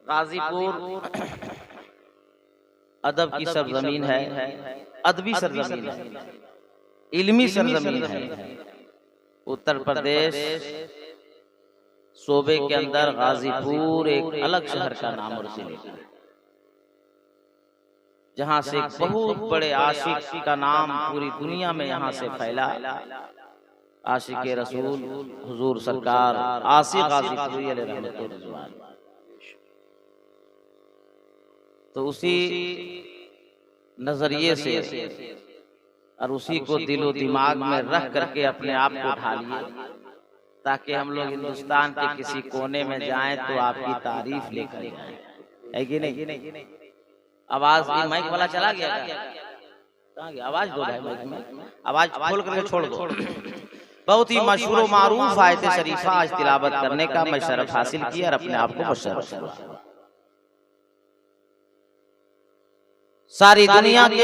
गाजीपुर अदब की सरजमीन है, अदबी सरजमीन है, इल्मी सरजमीन है। उत्तर प्रदेश सूबे के अंदर गाजीपुर एक अलग शहर का नाम और जिले का, जहाँ से बहुत बड़े आशिक का नाम पूरी दुनिया में यहाँ से फैला। आशिक रसूल हुजूर सरकार आसिफ गाजीपुरी अलैहि रहमतुल्लाह। तो उसी नजरिए से और उसी को दिलो दिमाग में रख करके अपने आप को उठा लिए, ताकि हम लोग हिंदुस्तान के किसी कोने में जाएं तो आपकी तारीफ लेकर जाएं, है कि नहीं? आवाज माइक वाला चला गया क्या? कहाँ गया? आवाज दो भाई, माइक में आवाज खोल करके छोड़ दो। बहुत ही मशहूर व मारूफ आयत शरीफा आज तिलावत करने का मैं शरफ हासिल किया और अपने आप को मुशर्रफ समझा। सारी दुनिया के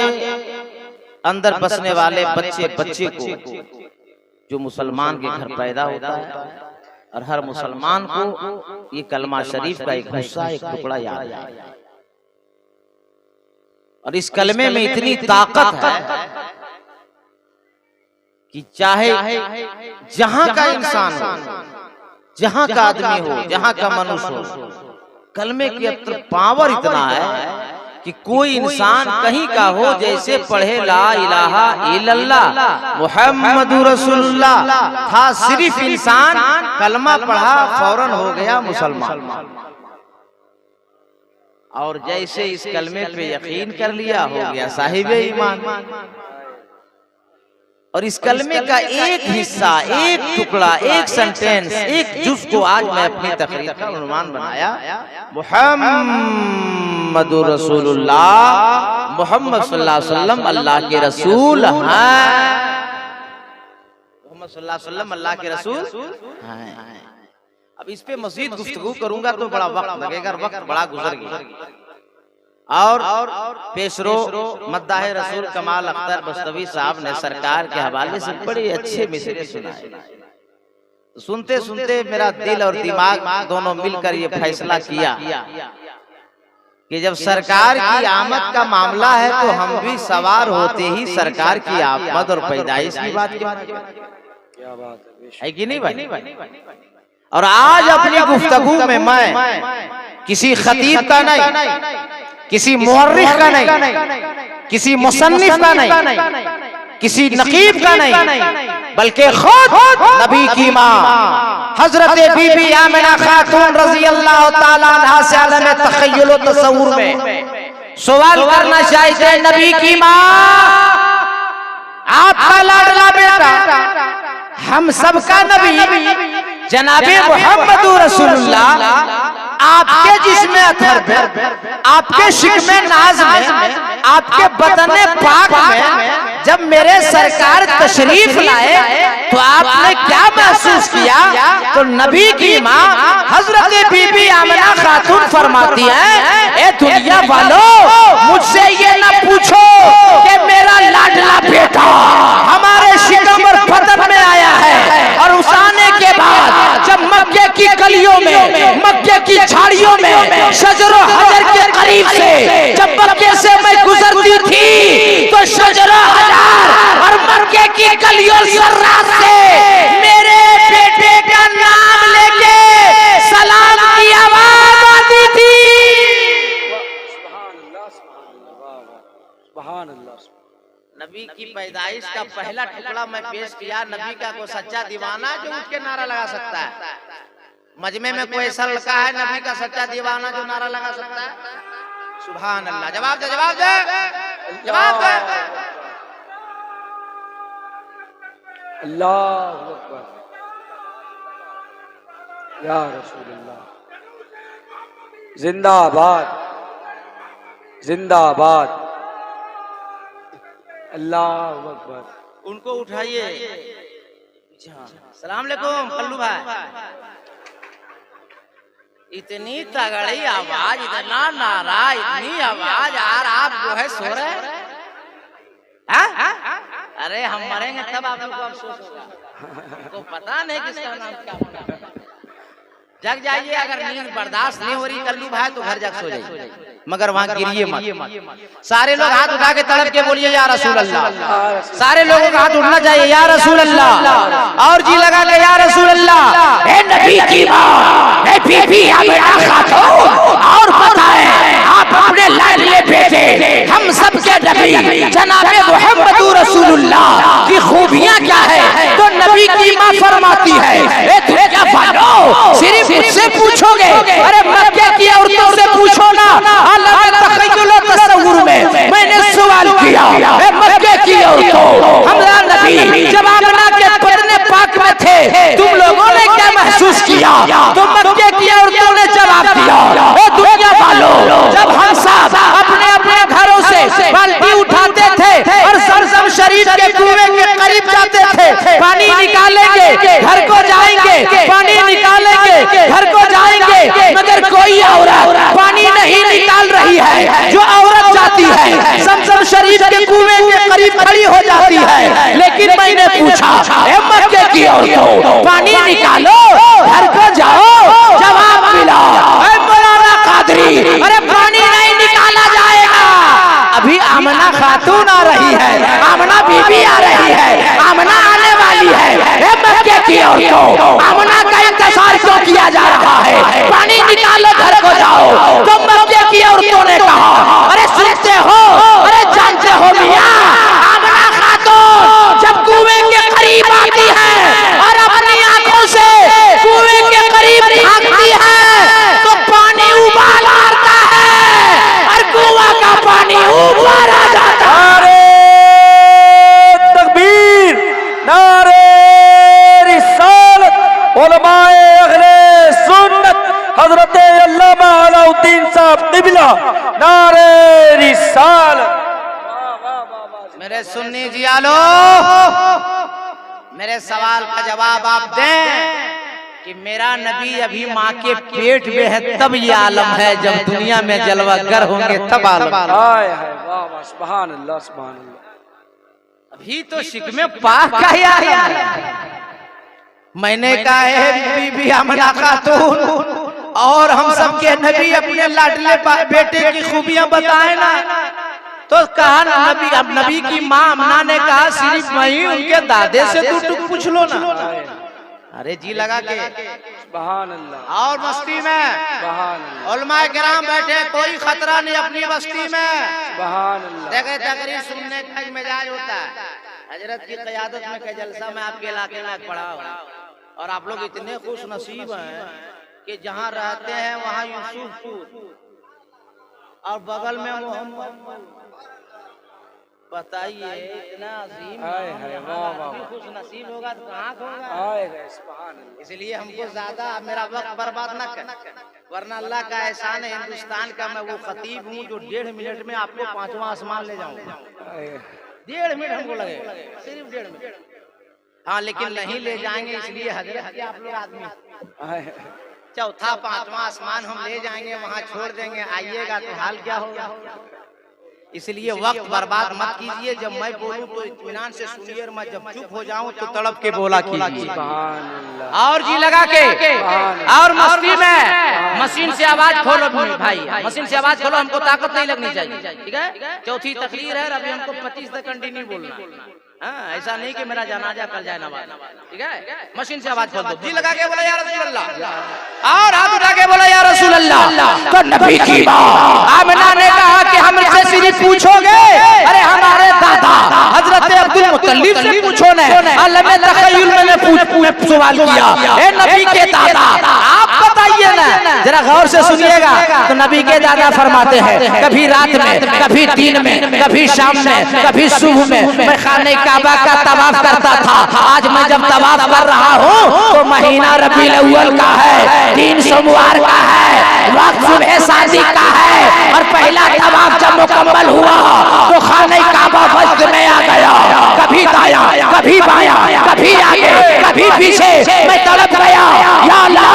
अंदर बसने वाले बच्चे को जो मुसलमान के घर पैदा होता है, और हर मुसलमान को ये कलमा शरीफ का एक हिस्सा, एक टुकड़ा याद है। और इस कलमे में इतनी ताकत है कि चाहे जहां का इंसान हो, जहां का आदमी हो, जहां का मनुष्य हो, कलमे के अंदर पावर इतना है कि कोई इंसान कहीं का हो, जैसे पढ़े ला इलाहा इल्लल्लाह मुहम्मदुर रसूलुल्लाह था, सिर्फ इंसान कलमा पढ़ा फौरन हो गया मुसलमान। और जैसे इस कलमे पे यकीन कर लिया, हो गया साहिबे ईमान। और इस कलमे का एक हिस्सा, एक टुकड़ा, एक सेंटेंस, एक जुज़ को आज मैं अपनी तकरीर का उन्वान बनाया, मुहम्मदुर रसूलुल्लाह, मोहम्मद सल्लल्लाहु अलैहि वसल्लम अल्लाह के रसूल हैं। मोहम्मद सल्लल्लाहु अलैहि वसल्लम अल्लाह के रसूल हैं। अब इस पे मजीद गुफ्तगू करूंगा तो बड़ा वक्त लगेगा, वक्त बड़ा गुजर गया। और पेशरो मद्दाह रसूल कमाल अख्तर बस्तवी साहब ने सरकार के हवाले से बड़े अच्छे मिसरे सुनाए। सुनते सुनते मेरा दिल और दिमाग दोनों मिलकर ये फैसला किया कि जब सरकार की आमद का मामला है तो हम भी सवार होते ही सरकार की आमद और पैदाइश की बात है कि नहीं भाई? और आज अपनी गुफ्तगू में मैं किसी खतीब का नहीं, किसी मुअर्रिख का नहीं, किसी मुसन्निफ का नहीं, किसी नकीब का नहीं, बल्कि खुद नबी की माँ हजरत बीबी आमिना खातून रज़ी अल्लाह ताला अन्हा से आलम तख़य्युल व तसव्वुर में सवाल करना चाहते हैं। नबी की माँ, आपका लाडला बेटा, हम सबका नबी जनाबे मुहम्मदुर रसूलुल्लाह, आपके जिस्म अथर में, आपके शिकमे नाज में, आपके बदने पाक में जब मेरे सरकार तशरीफ लाए तो आपने क्या महसूस किया? तो नबी की माँ हजरत बीबी आमिना खातून फरमाती है, ए दुनिया वालों, मुझसे ये ना पूछो कि मेरा लाडला बेटा हमारे शिकम और बदन में आया है, और उस आने के बाद जब मक्के की गलियों में, मक्के की झाड़ियों में, शजर हजर के करीब से जब मक्के से मैं गुजरती थी तो शजर हजर और मक्के की गलियों से मेरे बेटे का नाम लेके सलाम की आवाज आती थी। सुभान अल्लाह। नबी की पैदाइश का पहला टुकड़ा मैं पेश किया। नबी का कोई सच्चा दीवाना जो उठ के नारा लगा सकता है? मजमे में कोई ऐसा लड़का है नबी का सच्चा दीवाना जो नारा लगा सकता है? सुभान अल्लाह। जवाब दे, जवाब दे, जवाब दे। अल्लाहु अकबर, या रसूलुल्लाह, जिंदाबाद, जिंदाबाद, अल्लाहु अकबर। उनको उठाइए। सलाम अलैकुम कल्लू भाई। इतनी तगड़ी आवाज, इतना नारा, इतनी आवाज, यार आप जो है सो रहे हैं? अरे हम मरेंगे तब आप लोग को अफसोस होगा। तो पता नहीं किसका नाम क्या होगा। जग जाइए, अगर नींद बर्दाश्त नहीं हो रही कल्लू भाई तो घर जग सो जाइए, मगर वहां गिरिए मत। सारे लोग हाथ उठा के तड़प के बोलिए या रसूल अल्लाह। सारे लोगों का हाथ उठना चाहिए या रसूल अल्लाह, और जी लगा के या रसूल अल्लाह। ए नबी की मां, ए बीबी आमिना खातून, और बताएं आप अपने लाडले बेटे हम सब के नबी जनाबे मुहम्मदुर रसूलुल्लाह की खूबियां क्या है? तो नबी की मां फरमाती है, ए दुनिया वालों सिर्फ मुझसे पूछोगे, अरे मक्के की औरतों से पूछो ना। अल्लाह ने तखय्युल तसव्वुर में मैंने सवाल किया, ए मक्के की औरतों, हमरा नबी जब आमना के बदने पाक में थे तुम लोगों ने क्या महसूस किया? तो मक्के की औरतों ने जवाब दिया, ए दुनिया वालों जब हम सब अपने अपने घरों से बाल्टी उठाते थे और ज़मज़म शरीफ के कुएं के करीब जाते थे, पानी निकालेंगे घर को जाएंगे, पानी निकालेंगे घर को जाएंगे, मगर कोई औरत पानी नहीं निकाल रही है। जो औरत जाती है ज़मज़म शरीफ के कुएं के करीब खड़ी हो जाती है, लेकिन मैंने पूछा, ए मक्के की औरतों पानी निकालो घर को जाओ, जवाब मिला, ए मौलाना कादरी अरे पानी नहीं निकाला जाएगा। अभी आमना खातून आ रही है, आमना बीबी आ रही है, आमना आने वाली है। ए मक्के की औरतों आमना का इंतजार क्यों किया जा रहा है? पानी निकालो घर को जाओ। तो मक्के की औरतों ने कहा, अरे सुनते हो, अरे जानते हो मियां, आमना खातून जब कुएं के करीब आती है और अपनी आंखों से कुएं के करीब झांकती है तो पानी उबाल आता है और कुआं का पानी ऊपर आ जाता है। तकबीर, नारे रिसालत, उलमाए अहले सुन्नत हजरत अल्लामा अलाउद्दीन साहब क़िबला, नारे रिसालत। मेरे सुन्नी जियालो, मेरे सवाल का जवाब आप दें कि मेरा नबी अभी माँ के पेट में है तब ये आलम है, जब दुनिया में जलवागर होंगे तब आलम। हाय हाय वाह वाह, सुभान अल्लाह सुभान अल्लाह। अभी तो शिकमे पाक का ही आया है। मैंने कहा है बीबी आमिना खातून और हम सब के नबी अपने लाडले बेटे की खूबियां बताए ना, तो कहा नबी, अब नबी की माँ आमना ने कहा सिर्फ वही उनके दादे से तू पूछ लो ना। अरे जी लगा के सुभान अल्लाह। और मस्ती में सुभान अल्लाह। उलमाए किराम बैठे, कोई खतरा नहीं अपनी बस्ती में। सुभान अल्लाह। देखे तकरीर सुनने का एक मिजाज होता है। हजरत की क़यादत में के जलसा में आपके इलाके में पड़ा और आप लोग इतने खुश नसीब हैं कि जहाँ रहते हैं वहाँ यूसुफपुर और बगल में मोहम्मद। बताइए इतना अजीम खुश नसीब होगा तो कहाँ होगा। इसलिए हमको ज्यादा मेरा वक्त बर्बाद न कर, वरना अल्लाह का एहसान है हिंदुस्तान का मैं वो खतीब हूँ जो 1.5 मिनट में आपको 5वां आसमान ले जाऊंगा। 1.5 मिनट हमको लगेगा, सिर्फ 1.5 मिनट। हाँ लेकिन नहीं ले जाएंगे, इसलिए हजरत के आप लोग आदमी 4था 5वां आसमान हम ले जाएंगे, वहाँ छोड़ देंगे, आइएगा तो हाल क्या होगा। इसलिए वक्त बर्बाद मत कीजिए। जब मैं बोलूं तो इत्मीनान से सुनिए और मैं जब चुप हो जाऊं तो तड़प के बोला कीजिए। और जी लगा के और मस्ती में मशीन से आवाज खोलो भाई, मशीन से आवाज खोलो, हमको ताकत नहीं लगनी चाहिए, ठीक है। चौथी तकरीर है, अभी हमको 25 तक कंटिन्यू बोलना। हाँ ऐसा नहीं कि मेरा जनाजा कर जाए नमाज, ठीक है। मशीन से आवाज खोल दो, जी लगा के बोला या रसूल अल्लाह, और हाथ उठा के बोला या रसूल अल्लाह। तो नबी की मां आमिना ने कहा कि हमसे सिर्फ पूछोगे, अरे हमारे दादा हजरत अब्दुल मुत्तलिब से पूछो ना। अल्लाह में तखय्युल में सवाल किया, ए नबी के दादा आप बताइए ना, जरा गौर से सुनिएगा। तो नबी के दादा फरमाते हैं कभी रात में, कभी दिन में, कभी शाम में, कभी सुबह में मैं खाने काबा का तवाफ करता था। आज मैं जब तवाफ कर रहा हूँ तो महीना रबीउल अव्वल का है, 3 सोमवार का है, वक्त सुबह शादी का है, और पहला तवाफ जब मुकम्मल हुआ तो खाने काबा वक्त में आ गया। कभी दाया, कभी बाया, कभी आगे, कभी पीछे, मैं तड़प गया, या अल्लाह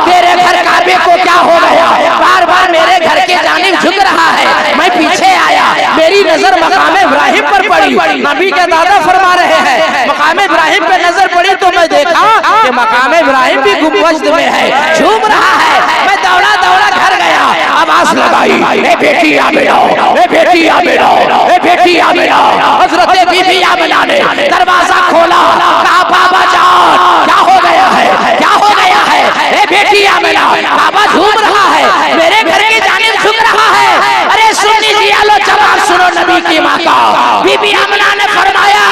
तेरे घर काबे को क्या हो गया। बार बार मेरे घर के जानिब झुक रहा है, मैं पीछे आया, मेरी नजर मकाम इब्राहिम पर पड़ी। नबी के दादा फरमा रहे हैं मकाम इब्राहिम पे नजर पड़ी तो मैं देखा कि मकाम इब्राहिम इब्राहिम भी गुंबद में है, झूम रहा है। मैं दौड़ा दौड़ा घर गया, आवाज लगाई, ए बेटी आमिना, ए बेटी आमिना, ए बेटी आमिना। हजरत बीबी आमिना ने दरवाजा खोला, कहा बाबा जान क्या हो गया है, क्या हो गया है? ए बेटी आमिना, बाबा झूम रहा है, मेरे घर की जानिब झुक रहा है। अरे सुन लीजिए, लो जवाब सुनो नबी की माँ का। बीबी आमिना ने फरमाया,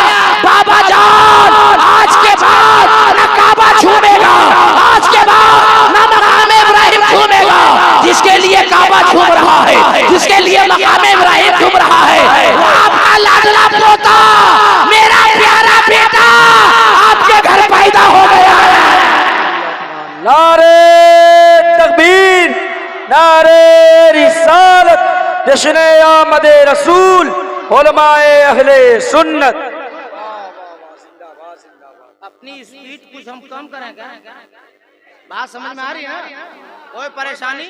बाबा जान आज के बाद न काबा झूमेगा, आज के बाद न मकाम इब्राहिम झूमेगा। जिसके लिए काबा झूम रहा है, जिसके लिए मकाम इब्राहिम झूम रहा है, वो आपका लाडला पोता, मेरा प्यारा बेटा आपके घर पैदा हो गया है। नारे तकबीर, नारे रिसालत, जश्न आमद रसूल, उलमाए अहले सुन्नत। अपनी स्पीड कुछ हम कम करेंगे, बात समझ में आ रही है? कोई परेशानी,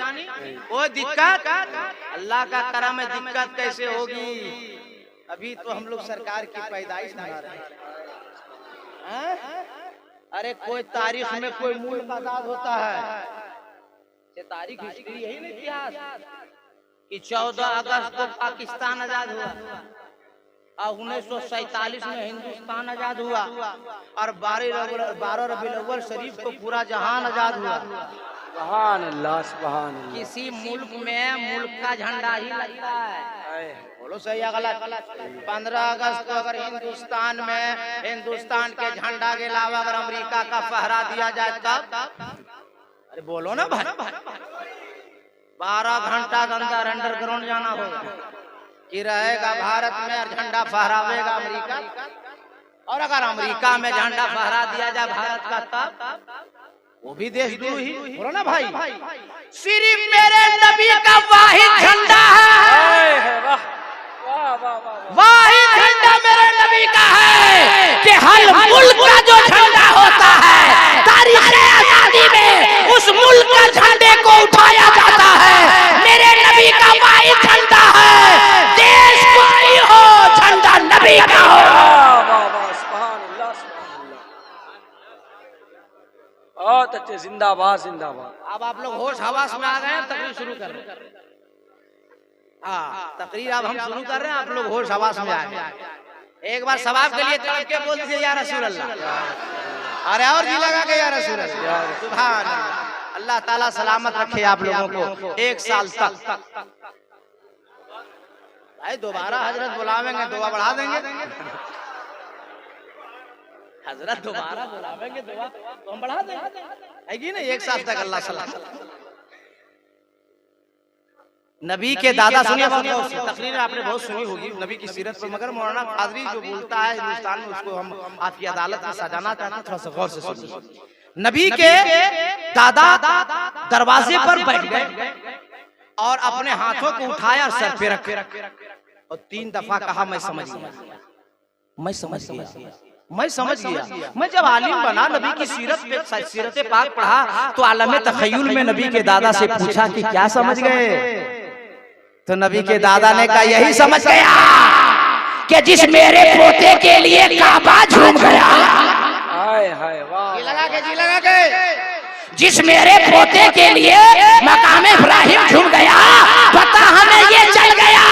कोई दिक्कत? अल्लाह का करम है, दिक्कत कैसे होगी? अभी तो हम लोग सरकार की पैदाइश मना रहे हैं। अरे कोई तारीख में कोई मुल्क आजाद होता है, ये तारीख हिस्ट्री यही नहीं इतिहास कि 14 अगस्त को पाकिस्तान आजाद हुआ और 1947 में हिंदुस्तान आजाद हुआ और 12 रबीउल अव्वल शरीफ को पूरा जहान आजाद हुआ। सुभान अल्लाह, सुभान अल्लाह। किसी मुल्क में मुल्क का झंडा ही लगता है, बोलो सही या गलत? 15 अगस्त को अगर हिंदुस्तान में हिंदुस्तान के झंडा के अलावा अगर अमेरिका का फहरा दिया जाए तब? अरे बोलो ना भाई, 12 घंटा के अंदर अंडरग्राउंड जाना होगा कि रहेगा भारत में और झंडा फहरावेगा अमेरिका। और अगर अमेरिका में झंडा फहरा दिया जाए भारत का तब वो भी देशद्रोह ही, बोलो ना भाई? सिर्फ मेरे नबी का वाहिद झंडा है, वाहिद झंडा मेरे नबी का है कि हर मुल्क का जो झंडा होता है तारीख आजादी में उस मुल्क का झंडे को उठाया जाता है। मेरे नबी का वाहिद झंडा है, देश कोई हो झंडा नबी का हो। बहुत अच्छे, जिंदाबाद जिंदाबाद। अब आप लोग होश हवास में आ गए हैं, तकरीर शुरू कर रहे हैं। हाँ, तकरीर अब हम शुरू कर रहे हैं, आप लोग होश हवास में आ गए। एक बार सवाब के लिए तड़प के बोल दीजिए या रसूल अल्लाह। अरे और जी लगा के या रसूल अल्लाह। सुभान अल्लाह। अल्लाह ताला सलामत रखे आप लोगों को 1 साल तक। भाई दोबारा हजरत बुलावेंगे, दुआ बढ़ा देंगे। हजरत दोबारा बुलावेंगे, दुआ तो हम बढ़ा देंगे, है कि नहीं? 1 साल तक अल्लाह सलामत। नबी के दादा सुनिए, तकरीर आपने बहुत सुनी होगी नबी की सीरत पर, मगर मौलाना कादरी जो बोलता है हिंदुस्तान में उसको हम आपकी अदालत में सजाना चाहते हैं, थोड़ा सा गौर से सुनिए। नबी के दादा दरवाजे पर बैठ गए और अपने हाथों को उठाया और सर पे रखे और 3 दफा कहा, मैं समझ गया, मैं समझ गया, मैं समझ गया। मैं जब आलिम बना, नबी की सीरत पाक पढ़ा तो आलम तखय्युल में नबी के दादा से पूछा कि क्या समझ गए? तो नबी के दादा ने कहा, यही समझ गया कि जिस मेरे पोते के लिए काबा झूम गया। हाय हाय, वाह, जी लगा के जिस मेरे पोते के लिए मकाम इब्राहिम झूम गया, पता हमें ये चल गया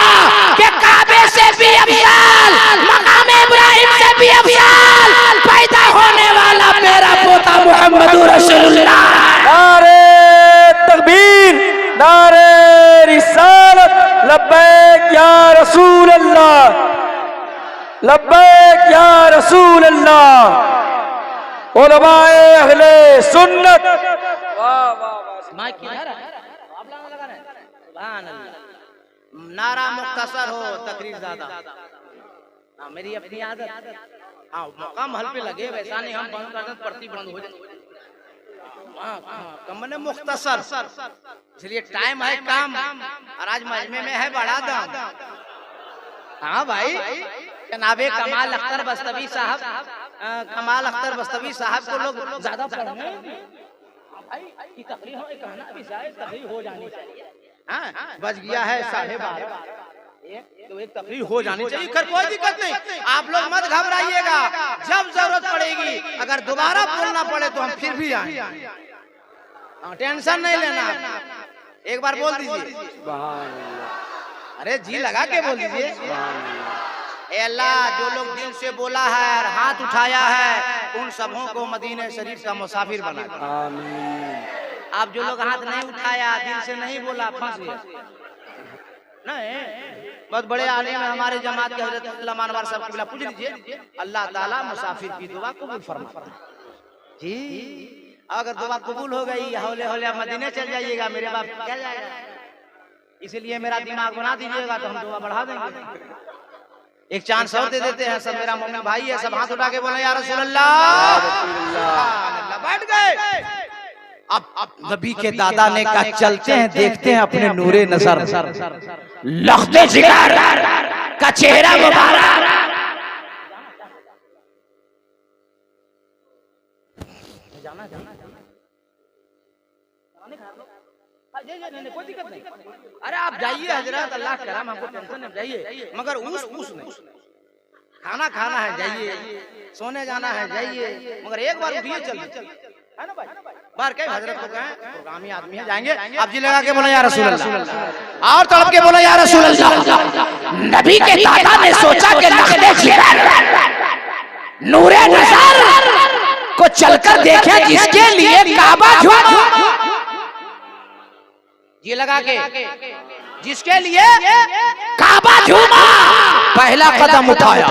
कि काबे से भी अफजाल, मकाम इब्राहिम से भी अफजाल पैदा होने वाला मेरा पोता मोहम्मद रसूलुल्लाह। नारे तकबीर, नारे रिसालत, लब्बैक या रसूल अल्लाह, लब्बैक या रसूल अल्लाह, उलमाए अहले सुन्नत। वाह वाह वाह। माइक किधर है? आप लगा रहे हैं। सुभान अल्लाह। नारा मुख्तसर हो, तकरीर ज्यादा। हाँ, मेरी अपनी आदत। हाँ, मौका महल पे लगे, वैसा नहीं हम बंद कर दें, पड़ती बंद हो जाए। कम ने मुख्तसर, इसलिए टाइम है कम और आज मजमे में है बड़ा दम। हाँ भाई, जनाबे कमाल अख्तर बस्तवी साहब, कमाल अख्तर बस्तवी साहब को लोग ज्यादा पढ़ने भाई की तकरीर हमें कहना भी शायद तकरीर हो जानी चाहिए। हाँ, बज गया है 12:30। तो एक तकरीर हो जानी चाहिए, खैर कोई दिक्कत नहीं, आप लोग मत घबराइएगा, जब जरूरत पड़ेगी अगर दोबारा बोलना पड़े तो हम फिर भी आएंगे, टेंशन नहीं लेना। एक बार बोल दीजिए, अरे जी लगा के बोल दीजिए, अल्लाह जो लोग दिल से बोला है और हाथ उठाया है उन सबों को मदीने शरीफ का मुसाफिर बना दे। आमीन। आप जो लोग हाथ नहीं उठाया, दिल से नहीं बोला, फंस गए। नहीं, बहुत बड़े आलिम है हमारे जमात के हजरत अब्दुल्लाह मानवर साहब की पूछ लीजिए, अल्लाह ताला मुसाफिर की दुआ कबूल फरमाता है जी। अगर दुआ कबूल हो गई, हौले हौले आप मदीने चल जाइएगा, मेरे बाप क्या जाएगा, इसीलिए मेरा दिमाग बना दीजिएगा तो हम दुआ बढ़ा देंगे। एक चांस और दे देते हैं, सब मेरा मोमिन भाई है, सब हाथ उठा के बोले या रसूल अल्लाह, बैठ गए। अब नबी के दादा ने कहा चलते हैं, देखते हैं अपने नूरे नजर लख्ते जिगर का चेहरा मुबारक। जाना जाना कोई दिक्कत नहीं, अरे आप जाइए हजरत, अल्लाह करम, हमको टेंशन नहीं, जाइए, मगर उस नहीं, खाना खाना है जाइए, सोने जाना है जाइए, मगर एक बार उठिए चलिए, है ना भाई, बाहर कहीं हजरत को कहें प्रोग्रामी आदमी है, जाएंगे। आप जी लगा के बोले या रसूल अल्लाह, और तड़प के बोले या रसूल अल्लाह। नबी के दादा ने सोचा कि लख्ते जिगर नूरे नजर को चलकर देखें जिसके लिए काबा झूमा, ये लगा के जिसके लिए काबा झूमा। पहला कदम उठाया,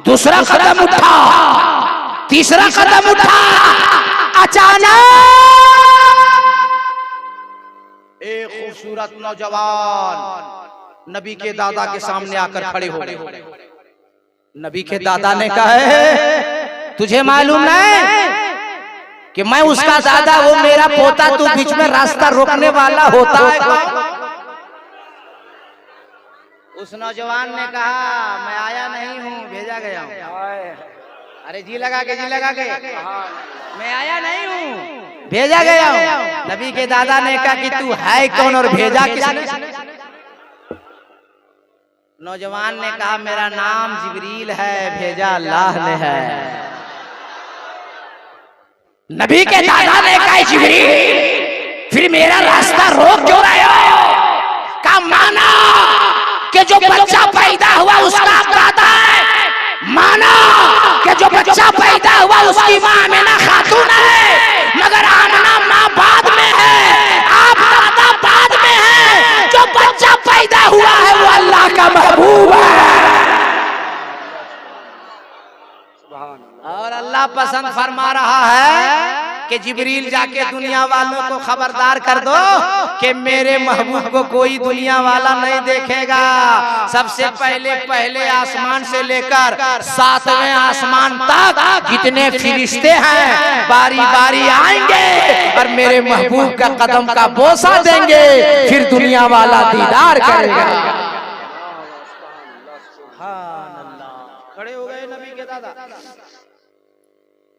दूसरा कदम उठा, तीसरा कदम उठा, अचानक एक खूबसूरत नौजवान नबी के दादा के सामने आकर खड़े हो गए। नबी के दादा ने कहा है तुझे मालूम नहीं कि मैं उसका दादा, वो मेरा पोता, तू बीच में रास्ता रोकने वाला होता है। उस नौजवान ने कहा मैं आया नहीं हूँ, भेजा गया हूँ। अरे जी लगा के, जी लगा के, मैं आया नहीं हूँ, भेजा गया हूँ। नबी के दादा ने कहा कि तू है कौन और भेजा किसने? नौजवान ने कहा मेरा नाम जिब्रील है, भेजा अल्लाह ने है। नबी के दादा ने कहा जिब्रील फिर मेरा रास्ता रोक क्यों रहे हो? का माना कि जो बच्चा पैदा हुआ उसका दादा है, माना कि जो बच्चा पैदा हुआ उसकी माँ आमिना खातून है, मगर आमिना माँ बाद में है, आप दादा बाद में है। जो बच्चा पैदा हुआ है वो अल्लाह का महबूब है और अल्लाह पसंद फरमा रहा है कि जिब्रील जाके दुनिया वालों को खबरदार कर दो कि मेरे महबूब को कोई दुनिया वाला नहीं देखेगा। सबसे पहले आसमान से लेकर 7वें आसमान तक जितने फरिश्ते हैं बारी बारी आएंगे और मेरे महबूब का कदम का बोसा देंगे, फिर दुनिया वाला दीदार करेगा। खड़े हो गए नबी के दादा,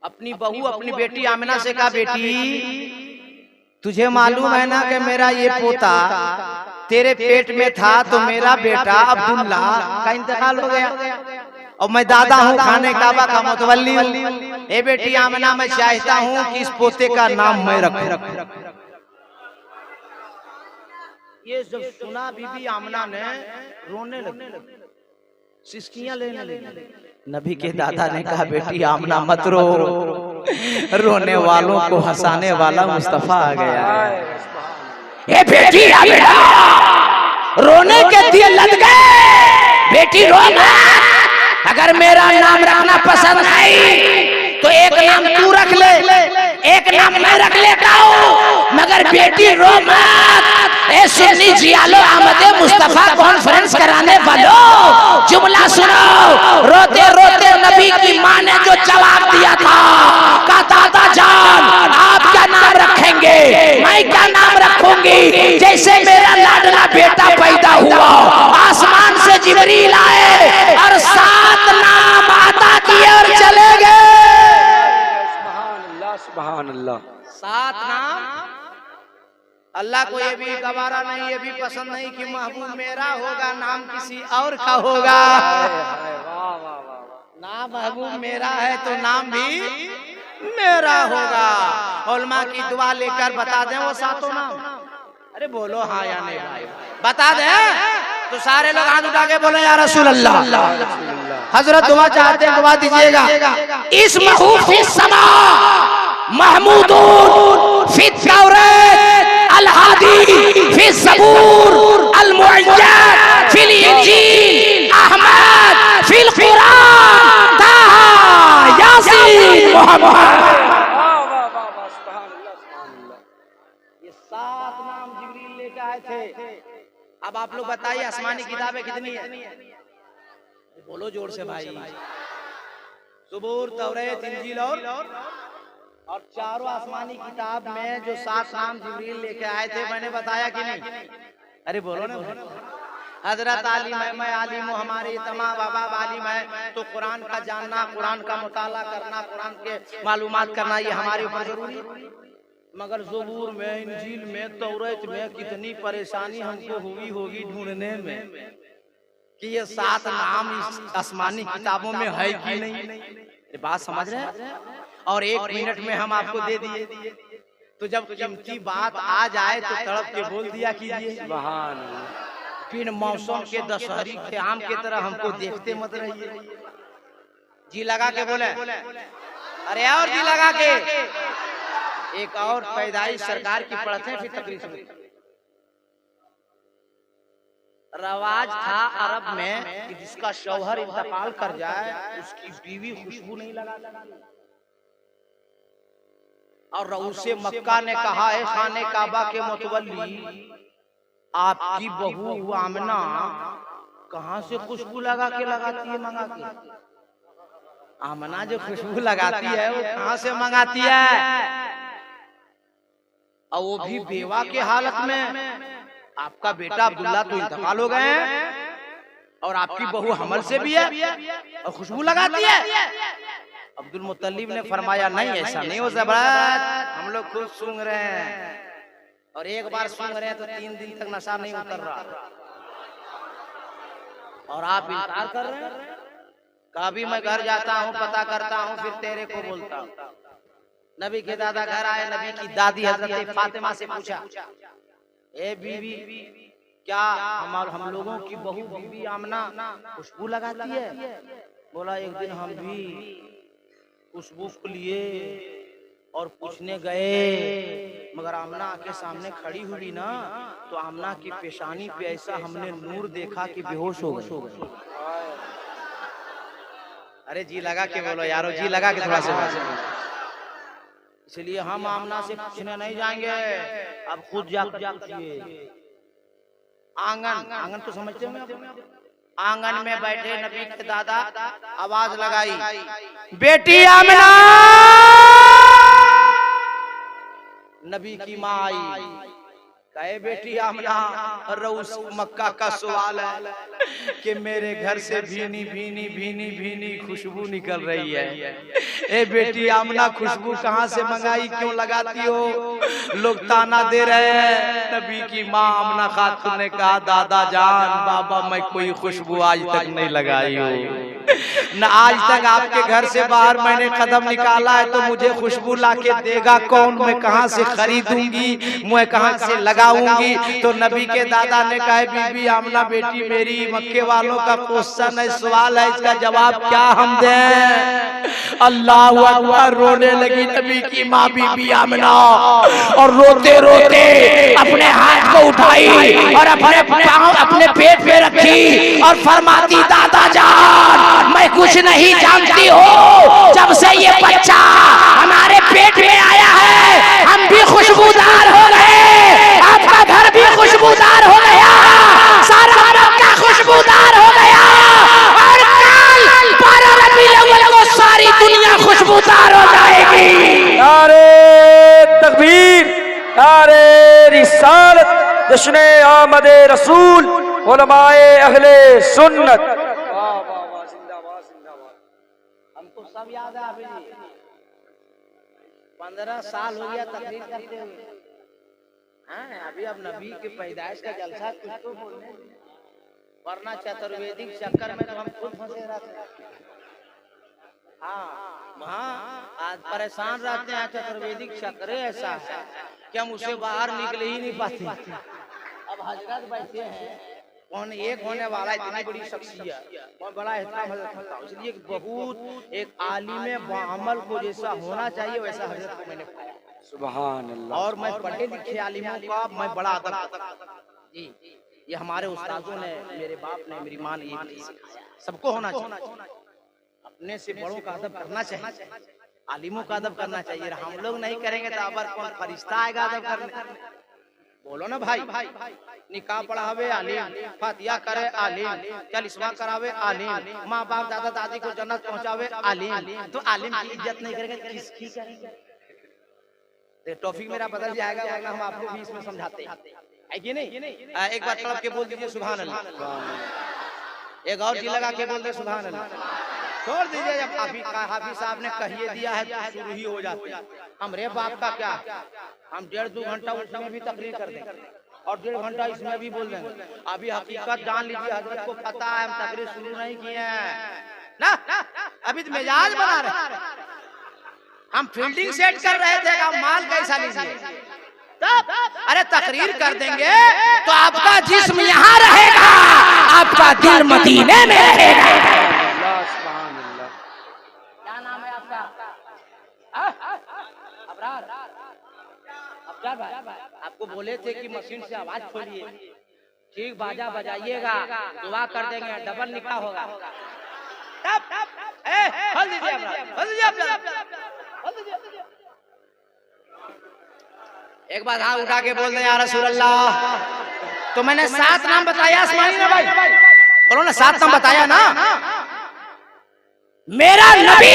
अपनी बहू अपनी बेटी आमिना से कहा बेटी तुझे मालूम है ना कि मेरा ये पोता तेरे पेट में था तो मेरा बेटा अब्दुल्ला का इंतकाल हो गया और मैं दादा हूँ खाने काबा का मुतवल्ली हूँ। ए बेटी आमिना मैं चाहता हूँ कि इस पोते का नाम मैं रखूं। ये जब सुना बीबी आमिना ने रोने लगी, सिसकियां लेने लगी। नबी के दादा ने कहा बेटी आमना मत रो, रोने वालों को हंसाने वाला मुस्तफा आ गया। ये बेटी आमना रोने के दिए लग गए, बेटी रो मत, अगर मेरा नाम रखना पसंद नहीं तो एक नाम तू रख ले, एक नाम मैं रख लेता हूँ, मगर बेटी रो मत। ए सुन्नी जियालो आमदे मुस्तफा कॉन्फ्रेंस कराने वालों जुमला सुनो। रोते रोते नबी की माँ ने जो जवाब दिया था, का दादा जान आप क्या नाम रखेंगे, मैं क्या नाम रखूंगी। जैसे मेरा लाडला बेटा पैदा हुआ आसमान से जिब्रील आए और 7 नाम अता किए और चले गए। सुभान अल्लाह, सुभान अल्लाह। 7 नाम अल्लाह अल्लाह को ये भी गवारा नहीं, ये भी पसंद नहीं कि महबूब मेरा होगा, नाम किसी और का होगा। नाम महबूब मेरा है तो नाम भी मेरा होगा। उलमा की दुआ लेकर बता दें वो सातों नाम। अरे बोलो हाँ या नहीं भाई, बता दें तो सारे लोग हाथ उठा के बोले या रसूल अल्लाह। हजरत दुआ चाहते हैं, दुआ दीजिएगा। इस महबूब समा महमूदून फी तौरात अल हादी फी ज़बूर अल मुअज्जल फिल इंजील अहमद फिल कुरान ताहा यासीन मोहम्मद। ये 7 नाम जिब्रील लेके आए थे। अब आप लोग बताइए आसमानी किताबें कितनी है? बोलो जोर से भाई। ज़बूर, तौरात, इंजील और चारों आसमानी किताब में जो 7 नाम जिब्रील लेके आए थे, मैंने बताया कि नहीं? अरे बोलो ना। हजरत आलिम है, मैं आलिम हूँ, हमारे तमाम बाबा आलिम है, तो कुरान का जानना, कुरान का मुताला करना, कुरान के मालूमात करना ये हमारे ऊपर जरूरी। मगर ज़बूर में, इंजील में, तौरात में कितनी परेशानी हमको हुई होगी ढूंढने में कि ये 7 नाम इस आसमानी किताबों में है कि नहीं। ये बात समझ रहे हैं? और 1 मिनट में हम आपको दे दिए, तो जब कीमती बात आ जाए तो तड़प के बोल दिया कीजिए सुभान अल्लाह। फिर मौसम के दशहरी के आम के तरह हमको देखते मत रहिए। जी लगा के बोले, अरे और जी लगा के। एक और पैदाइश सरकार की पढ़ते हैं, फिर तकरीर सुनते हैं। रवाज था अरब में कि जिसका शौहर इंतकाल कर जाए उसकी बीवी खुशबू नहीं लगाती। और रऊसे मक्का ने कहा है खाने काबा के मुतवल्ली, आपकी बहू आमना कहाँ से खुशबू लगा के लगाती है, मंगा के? आमना जो खुशबू लगाती है वो कहाँ से मंगाती है? और वो भी बेवा के हालत में। आपका बेटा अब्दुल्ला तो इंतकाल हो गए हैं और आपकी बहू हमल से भी है और खुशबू लगाती है। अब्दुल मुत्तलिब ने फरमाया नहीं, ऐसा नहीं हो सकता, हम लोग खुद सूंघ रहे हैं और एक बार सूंघ रहे हैं तो 3 दिन तक नशा नहीं उतर रहा और आप इंकार कर रहे हैं। कभी मैं घर जाता हूँ, पता करता हूँ, फिर तेरे को बोलता हूँ। नबी के दादा घर आए, नबी की दादी हजरत फातिमा से पूछा, ए बीवी क्या हम लोगों की बहू बीवी आमना खुशबू लगाती है? बोला एक दिन हम भी खुशबू को लिए और पूछने गए, मगर आमना आके सामने खड़ी हुई ना, तो आमना की पेशानी पे ऐसा हमने नूर देखा कि बेहोश हो गए। अरे जी लगा के बोलो यारो, जी लगा के थोड़ा सा। इसलिए हम आमना से पूछने नहीं जाएंगे, अब खुद जाकर पूछिए। आंगन तो समझते होंगे। आंगन में बैठे नबी के दादा आवाज लगाई, बेटी आमना। नबी की माँ आई, कहे बेटी आमना, रऊस मक्का का सवाल है कि मेरे घर से भीनी भीनी भीनी भीनी खुशबू निकल रही है। ए बेटी आमना, खुशबू कहाँ से मंगाई, क्यों लगाती हो? लोग ताना दे रहे हैं। नबी की माँ आमना खातून ने कहा, दादा जान, बाबा मैं कोई खुशबू आज तक नहीं लगाई हूँ, न आज तक आपके घर से बाहर मैंने कदम निकाला है तो मुझे खुशबू लाके देगा कौन? मैं कहाँ से खरीदूंगी, मैं कहाँ से लगाऊंगी? तो नबी के दादा ने कहा, बीबी आमना बेटी मेरी, मक्के वालों का क्वेश्चन है, सवाल है, इसका जवाब क्या हम दें? अल्लाह अकबर। रोने लगी नबी की माँ बीबी आमना और रोते रोते अपने हाथ को उठाई और अपने पाँव अपने पेट पे रखी और फरमाती, दादा जान मैं कुछ नहीं जानती हो, जब से ये बच्चा हमारे पेट में आया है हम भी खुशबूदार हो गए, आपका घर भी खुशबूदार हो गया, सारा मक्का खुशबूदार हो गया और कल 12 रबीउल अव्वल को सारी दुनिया खुशबूदार हो जाएगी। नारे तकबीर, नारे रिसालत, जश्न आमद रसूल, उलमाए अहले सुन्नत। हमको सब याद है अभी 15 साल हो गया तकरीर करते हुए। अभी अब नबी के पैदाइश का जलसा कुछ तो बोलने, वरना चतुर्वेदिक चक्कर में तो हम खुद फंसे रहते हैं। हाँ, आज परेशान रहते हैं। चतुर्वेदिक चक्र ऐसा है कि हम उसे बाहर निकले ही नहीं पाते। अब हजरत बैठे हैं, कौन एक होने वाला इतनी बड़ी शख्सियत, बहुत बड़ा एहतराम हजरत करता हूं, इसलिए बहुत एक आलिम बाअमल को जैसा होना चाहिए वैसा हजरत को मैंने पाया। सुभान अल्लाह। और मैं पढ़े लिखे आलिमों का मैं बड़ा अदब जी, ये हमारे उस्तादों ने, मेरे बाप ने, मेरी माँ ने ये सिखाया। सबको होना चाहिए, अपने से बड़ों का अदब करना चाहिए, आलिमों का अदब करना चाहिए। हम लोग नहीं करेंगे तो अबर कौन फरिश्ता आएगा अदब करने? बोलो ना भाई, निकाह पढ़ावे आलिम, फातिया करे आलिम, चलिस्मा करावे आलिम, माँ बाप दादा दादी को जन्नत पहुँचावे आलिम, तो आलिम की इज्जत नहीं करेंगे किसकी करेंगे? टॉपिक मेरा बदल जाएगा, वरना हम आपको भी इसमें समझाते हैं, है कि नहीं? एक बार तड़प के बोल दीजिए सुभान अल्लाह, एक और जी लगा के बोल दे सुभान अल्लाह। छोड़ दीजिए, जब हाफिज साहब ने कहिए दिया है तो शुरू ही हो जाते हैं। हमरे बाप का क्या, हम 1.5-2 घंटा उसमें भी तकरीर कर देंगे और 1.5 घंटा इसमें भी बोल देंगे। अभी हकीकत जान लीजिए, हजरत को पता है हम तकरीर शुरू नहीं किए हैं ना, अभी तो मिजाज बना रहे, हम फील्डिंग सेट कर रहे थे, हम माल कैसा लीजिए तब। अरे तकरीर कर देंगे तो आपका जिस्म यहाँ रहेगा, आपका दिल मदीने में रहेगा। क्या नाम है आपका? अबरार। अबरार भाई, आपको बोले थे कि मशीन से आवाज छोड़िए, ठीक बाजा बजाइएगा, दुआ कर देंगे, डबल निकाह होगा। हल दीजिए अबरार, हल दीजिए। एक बार हाथ उठा के बोल दे या रसूल अल्लाह। तो मैंने 7 नाम बताया आसमानी ना भाई, बोलो ना 7 नाम बताया ना। मेरा नबी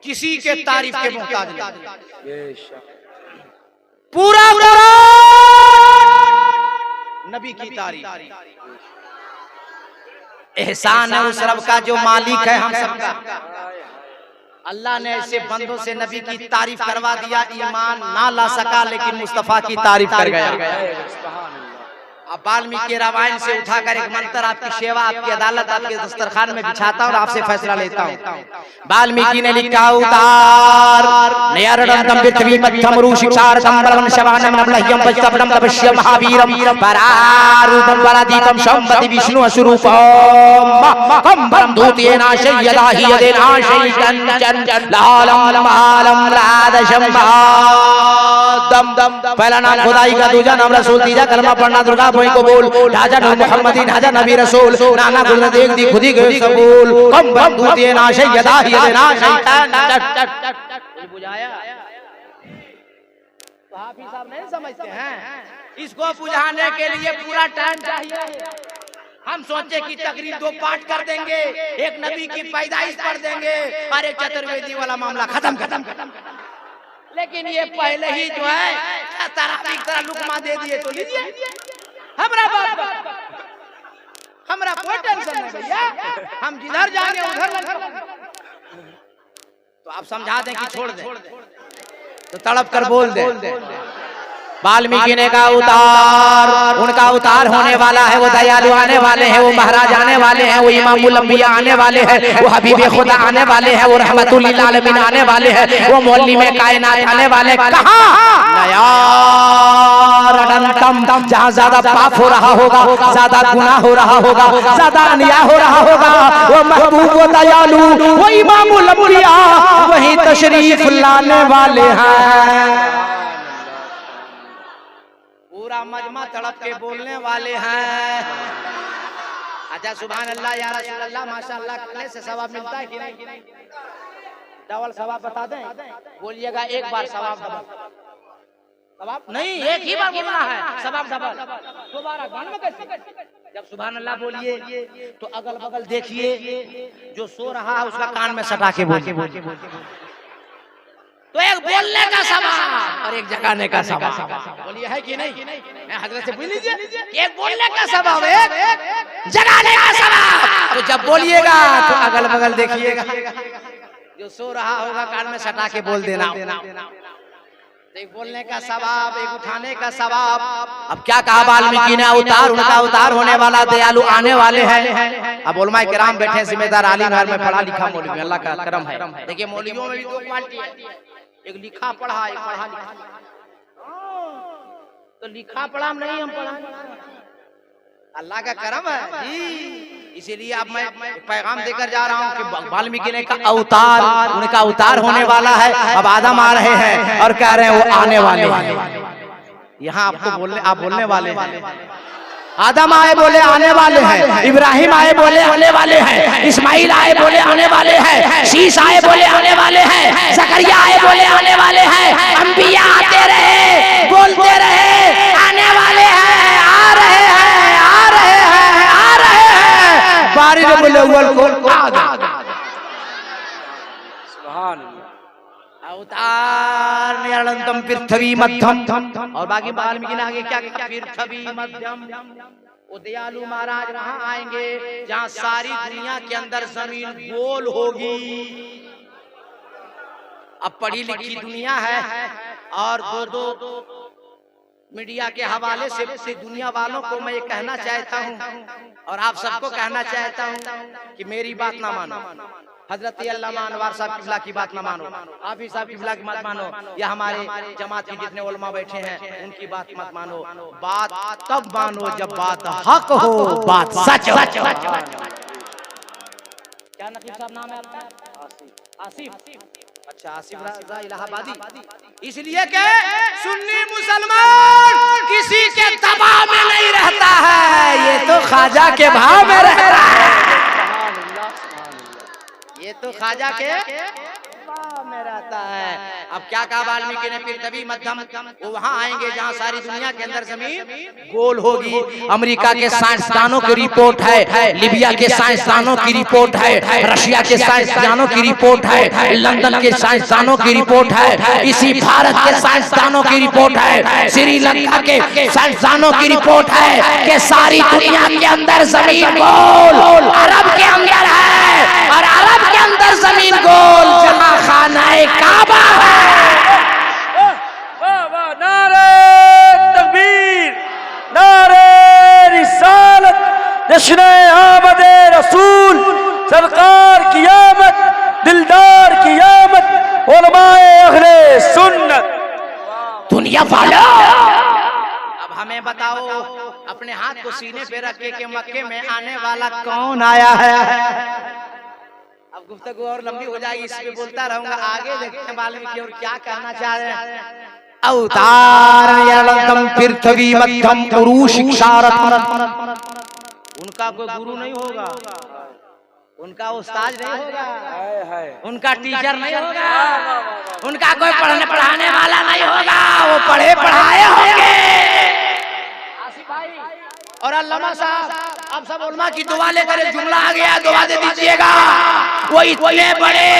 किसी के तारीफ के मोहताज नहीं, पूरा नबी की तारीफ। एहसान है उस रब का जो मालिक है हम सबका। अल्लाह ने ऐसे बंदों से नबी की तारीफ करवा दिया, ईमान ना ला सका लेकिन मुस्तफा की तारीफ कर गया। अब वाल्मीकि रामायण से उठाकर एक मंत्र आपकी सेवा, आपकी अदालत, आपके दस्तरखान में बिछाता हूँ और आपसे फैसला लेता हूँ। वाल्मीकि ने लिखा उतार नयरडम पृथ्वी मध्यम रुशिक्षार संबलम शवानम नवलह्यम पश्चपडम तपस्य महावीरम परारूपम परादीपम शंभति विष्णु असुरूपम कंबरम धूतेना शय्यदाहि यदेना शय्यन लालम मालम राधशम दम। पहला नाम खुदाई का, दूसरा नाम रसूल, तीसरा कलमा पढ़ना दुर्गा भाई को बोल, ढाजा मोहम्मदी, ढाजा नबी रसूल, नाना गुल देख दी खुदी गई सबूल कम बंदूती ना शय्यदा ही ना शैतान बुझाया। तो हाफिज साहब नहीं समझते हैं, इसको बुझाने के लिए पूरा टाइम चाहिए। हम सोचे कि तकरीर 2 पार्ट कर देंगे, एक नबी की पैदाइश पढ़ देंगे और एक चतुर्वेदी वाला मामला खत्म। लेकिन ये पहले ही जो है तरावीह तरह लुकमा दे दिए, तो लीजिए हमरा बाप, हमरा कोई टेंशन नहीं भैया, हम जिधर जाएंगे उधर। तो आप समझा दें कि छोड़ दें, तो तड़प कर बोल दे। वाल्मीकि ने कहा उतार, उनका उतार होने वाला है, वो दयालु आने वाले हैं, वो महाराज आने वाले हैं, वो इमामुल अंबिया आने वाले हैं, वो हबीबे खुदा आने वाले हैं, वो रहमतुल लिल आलमीन आने वाले हैं, वो मुअल्लिमे कायनात आने वाले। कहां? नयारडंतम, जहां ज्यादा पाप हो रहा होगा, ज्यादा गुनाह हो रहा होगा, ज्यादा अन्याय हो रहा होगा, वो महबूब, वो दयालु, वो इमामुल अंबिया वही तशरीफ लाने वाले हैं। पूरा मजमा तड़प के बोलने वाले हैं। अच्छा सुभान अल्लाह या रसूल अल्लाह माशाअल्लाह करने से सवाब मिलता है कि नहीं? डबल सवाब बता दें, बोलिएगा एक बार सवाब सवाब नहीं, एक ही बार बोलना है, सवाब डबल। दोबारा गान में कैसे? जब सुभान अल्लाह बोलिए तो अगल बगल देखिए, जो सो रहा है उसका कान में सटा के बोलिए। तो एक बोलने का सवाब और एक जगाने का सवाब, बोलिए है कि नहीं? मैं हजरत से पूछ लीजिए, एक बोलने का सवाब, एक जगाने का सवाब। तो जब बोलिएगा तो अगल बगल देखिएगा, जो सो रहा होगा कान में सटा के बोल देना। एक बोलने का सवाब, एक उठाने का सवाब। अब क्या कहा वाल्मीकि ने, अवतार उनका अवतार होने वाला, दयालु आने वाले हैं। अब उलमा किराम बैठे, जिम्मेदार आलिम घर में पढ़ा लिखा मौलवी, अल्लाह का करम है। देखिए मौलवियों में भी दो क्वालिटी है, एक लिखा पढ़ा, एक पढ़ा लिखा। तो लिखा पढ़ा नहीं, हम पढ़ा, अल्लाह का करम है जी। इसीलिए अब मैं पैगाम देकर जा रहा हूँ कि वाल्मीकि ने का अवतार, उनका अवतार होने वाला है। अब आदम आ रहे हैं और कह रहे हैं वो आने वाले हैं। यहाँ आपको बोलने, आप बोलने वाले हैं। आदम आए बोले आने वाले हैं, इब्राहिम आए बोले आने वाले हैं, इस्माइल आए बोले आने वाले हैं, शीश आए बोले आने वाले हैं, जकरिया आए बोले आने वाले हैं। अंबिया आते रहे, बोलते रहे, आने वाले हैं, आ रहे हैं, आ रहे हैं, आ रहे हैं। बारिश बोले को आ गया। सुभान अल्लाह। अवतार निरंतम पृथ्वी मध्यम। और बाकी वाल्मीकि ने आगे क्या कहा, पृथ्वी मध्यम। वो दयालु महाराज वहां आएंगे जहां सारी दुनिया के अंदर जमीन गोल होगी। अब पढ़ी लिखी दुनिया है और दो मीडिया के हवाले से पूरी दुनिया वालों को मैं ये कहना चाहता हूँ और आप सबको कहना चाहता हूँ कि मेरी बात ना मानो, हजरत अल्लामा अनवर साहब किबला की बात ना मानो, हाफिज साहब किबला की मत मानो, या हमारे जमात के जितने उलमा बैठे हैं उनकी बात मत मानो। बात तब मानो जब बात हक हो, बात सच हो। क्या नकीब साहब नाम है आपका? आसिफ। अच्छा, आसिफ रजा इलाहाबादी। इसलिए के सुन्नी मुसलमान किसी के दबाव में नहीं रहता है, ये तो ख्वाजा के भाव में रहता है। ये तो ख्वाजा के भाव में रहता है। अब क्या कहा वाल्मीकि ने, पृथ्वी मध्यम। वो वहां आएंगे जहां सारी दुनिया के अंदर जमीन गोल होगी। अमेरिका के साइंसदानों की रिपोर्ट है, लिबिया के साइंसदानों की रिपोर्ट है, रशिया के साइंसदानों की रिपोर्ट है, लंदन के साइंसदानों की रिपोर्ट है, इसी भारत के साइंसदानों की रिपोर्ट है, श्रीलंका के साइंसदानों की रिपोर्ट है कि सारी दुनिया के अंदर जमीन गोल अरब के अंदर है, और अरब के अंदर जमीन गोल जहां खानाए काबा है। वाह वाह, नारे तकबीर, नारे रिसालत, जश्न आमद रसूल, सरकार की आमद, दिलदार की आमद, उलमाए अहले सुन्नत। दुनिया वाला अब हमें बताओ, अपने हाथ को सीने पे रख के मक्के में आने वाला कौन आया है? अब गुफ्तगू और लंबी हो जाएगी, इस पे बोलता रहूंगा। आगे देखते हैं वाल्मीकि और क्या कहना चाह रहे हैं। अवतार निरंतम पृथ्वी मध्यम पुरुष इशारत। उनका कोई गुरु नहीं होगा, उनका उस्ताद नहीं होगा, उनका टीचर नहीं होगा, उनका कोई पढ़ने पढ़ाने वाला नहीं होगा, वो पढ़े पढ़ाए होंगे। और अल्लामा साहब, अब सब उलमा की दुआ लेकर जुमला आ गया, दुआ दे दीजिएगा। वो इतने बड़े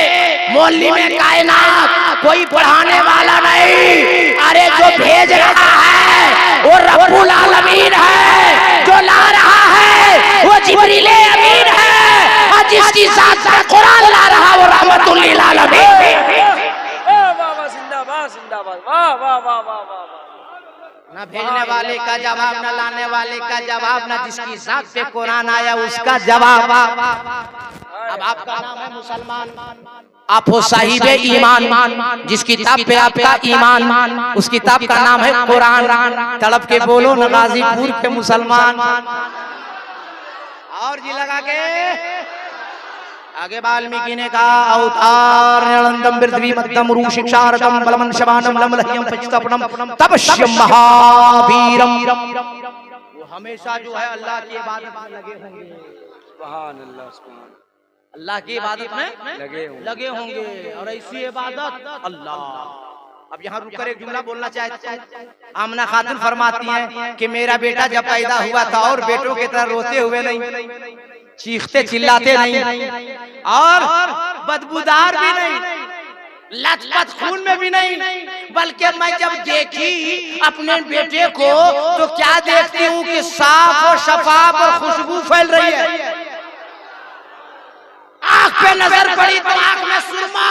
मौलवी में कायनात कोई पढ़ाने वाला नहीं, अरे जो भेज रहा है वो रब्बुल आलमीन है, जो ला रहा है वो जिब्रील अमीन है, और जिसकी साथ साथ कुरान ला रहा वो रहमतुल लिल आलमीन। वाह वाह, जिंदाबाद जिंदाबाद, वाह वाह वाह वाह वाह। न भेजने वाले का जवाब, न लाने वाले का जवाब, न जिसकी जात पे कुरान आया उसका जवाब। अब आपका नाम है मुसलमान, आप हो साहिबे ईमान, जिस किताब पे आपका ईमान, उस किताब का नाम है कुरान। तड़प के बोलो न गाजीपुर के मुसलमान। और जी लगा के आगे वाल्मीकि ने कहा, अवतार निरंतम पृथ्वी मध्यम रूष क्षारकम बलमन शबानम लमलह्यम फचितपनम तपस्यम महावीरम। वो हमेशा जो है अल्लाह की इबादत में लगे होंगे। सुभान अल्लाह, सुभान अल्लाह की इबादत में लगे होंगे। और ऐसी इबादत अल्लाह। अब यहाँ रुककर एक जुमला बोलना चाहते हैं। आमना खातून फरमाती हैं कि मेरा बेटा जब पैदा हुआ था और बेटों की तरह रोते हुए नहीं, चीखते चिल्लाते नहीं, और बदबूदार भी नहीं, लथपथ खून में भी नहीं, बल्कि मैं जब देखी अपने बेटे को तो क्या देखती हूँ कि साफ और शफाफ और खुशबू फैल रही है। आंख पे नजर पड़ी तो आंख में सुरमा,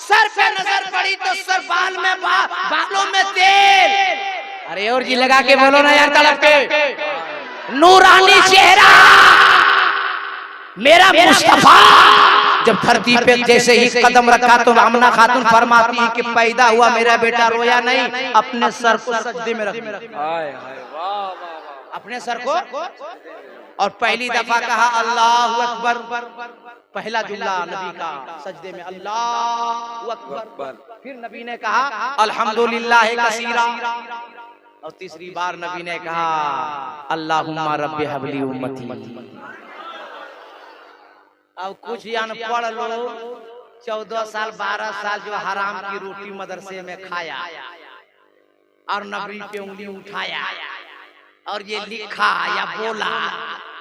सर पे नजर पड़ी तो सर बाल में बालों में तेल। अरे और जी लगा के बोलो ना यार तड़प के। नूरानी चेहरा मेरा मुस्तफा। जब धरती पे जैसे ही कदम रखा तो आमना खातून फरमाती है कि पैदा हुआ मेरा बेटा रोया नहीं, अपने सर को सजदे में रख दिया। अपने सर को। और पहली दफा कहा अल्लाहु अकबर, पहला जुमला नबी का सजदे में अल्लाहु अकबर। फिर नबी ने कहा अल्हम्दुलिल्लाह कसीरा। और तीसरी बार नबी ने कहा अल्लाहुम्मा रब्बि हबली उम्मती। अब कुछ अनपढ़ लोग 14 साल 12 साल जो हराम की रोटी मदरसे में खाया और नबी पे उंगली उठाया और ये लिखा या बोला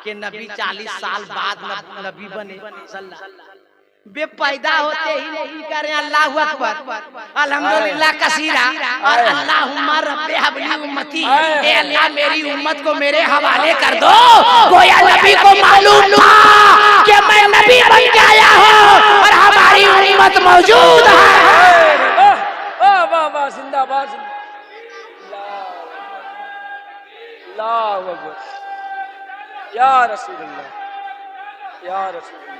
कि नबी 40 साल बाद नबी बने। बे पैदा होते ही नहीं करें अल्लाहु अकबर अल्हम्दुलिल्लाह कसीरा और अल्लाहुम्मा रब्बि हबली उम्मती। ए अल्लाह मेरी उम्मत को मेरे हवाले कर दो। गोया नबी को मालूम था कि मैं नबी बन के आया हूँ और हमारी उम्मत मौजूद है। वाह वाह जिंदाबाद। अल्लाहु अकबर या रसूलुल्लाह या रसूलुल्लाह।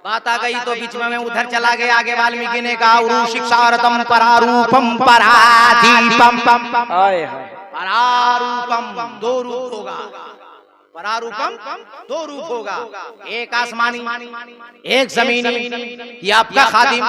बात आ गई तो बीच में मैं उधर चला गया। आगे वाल्मीकि ने कहा उरुशिक्षारतम परारूपम पराधीपम। परारूपम दो रूप होगा, परारूपम दो रूप होगा, एक आसमानी एक जमीनी। ये आपका खादिम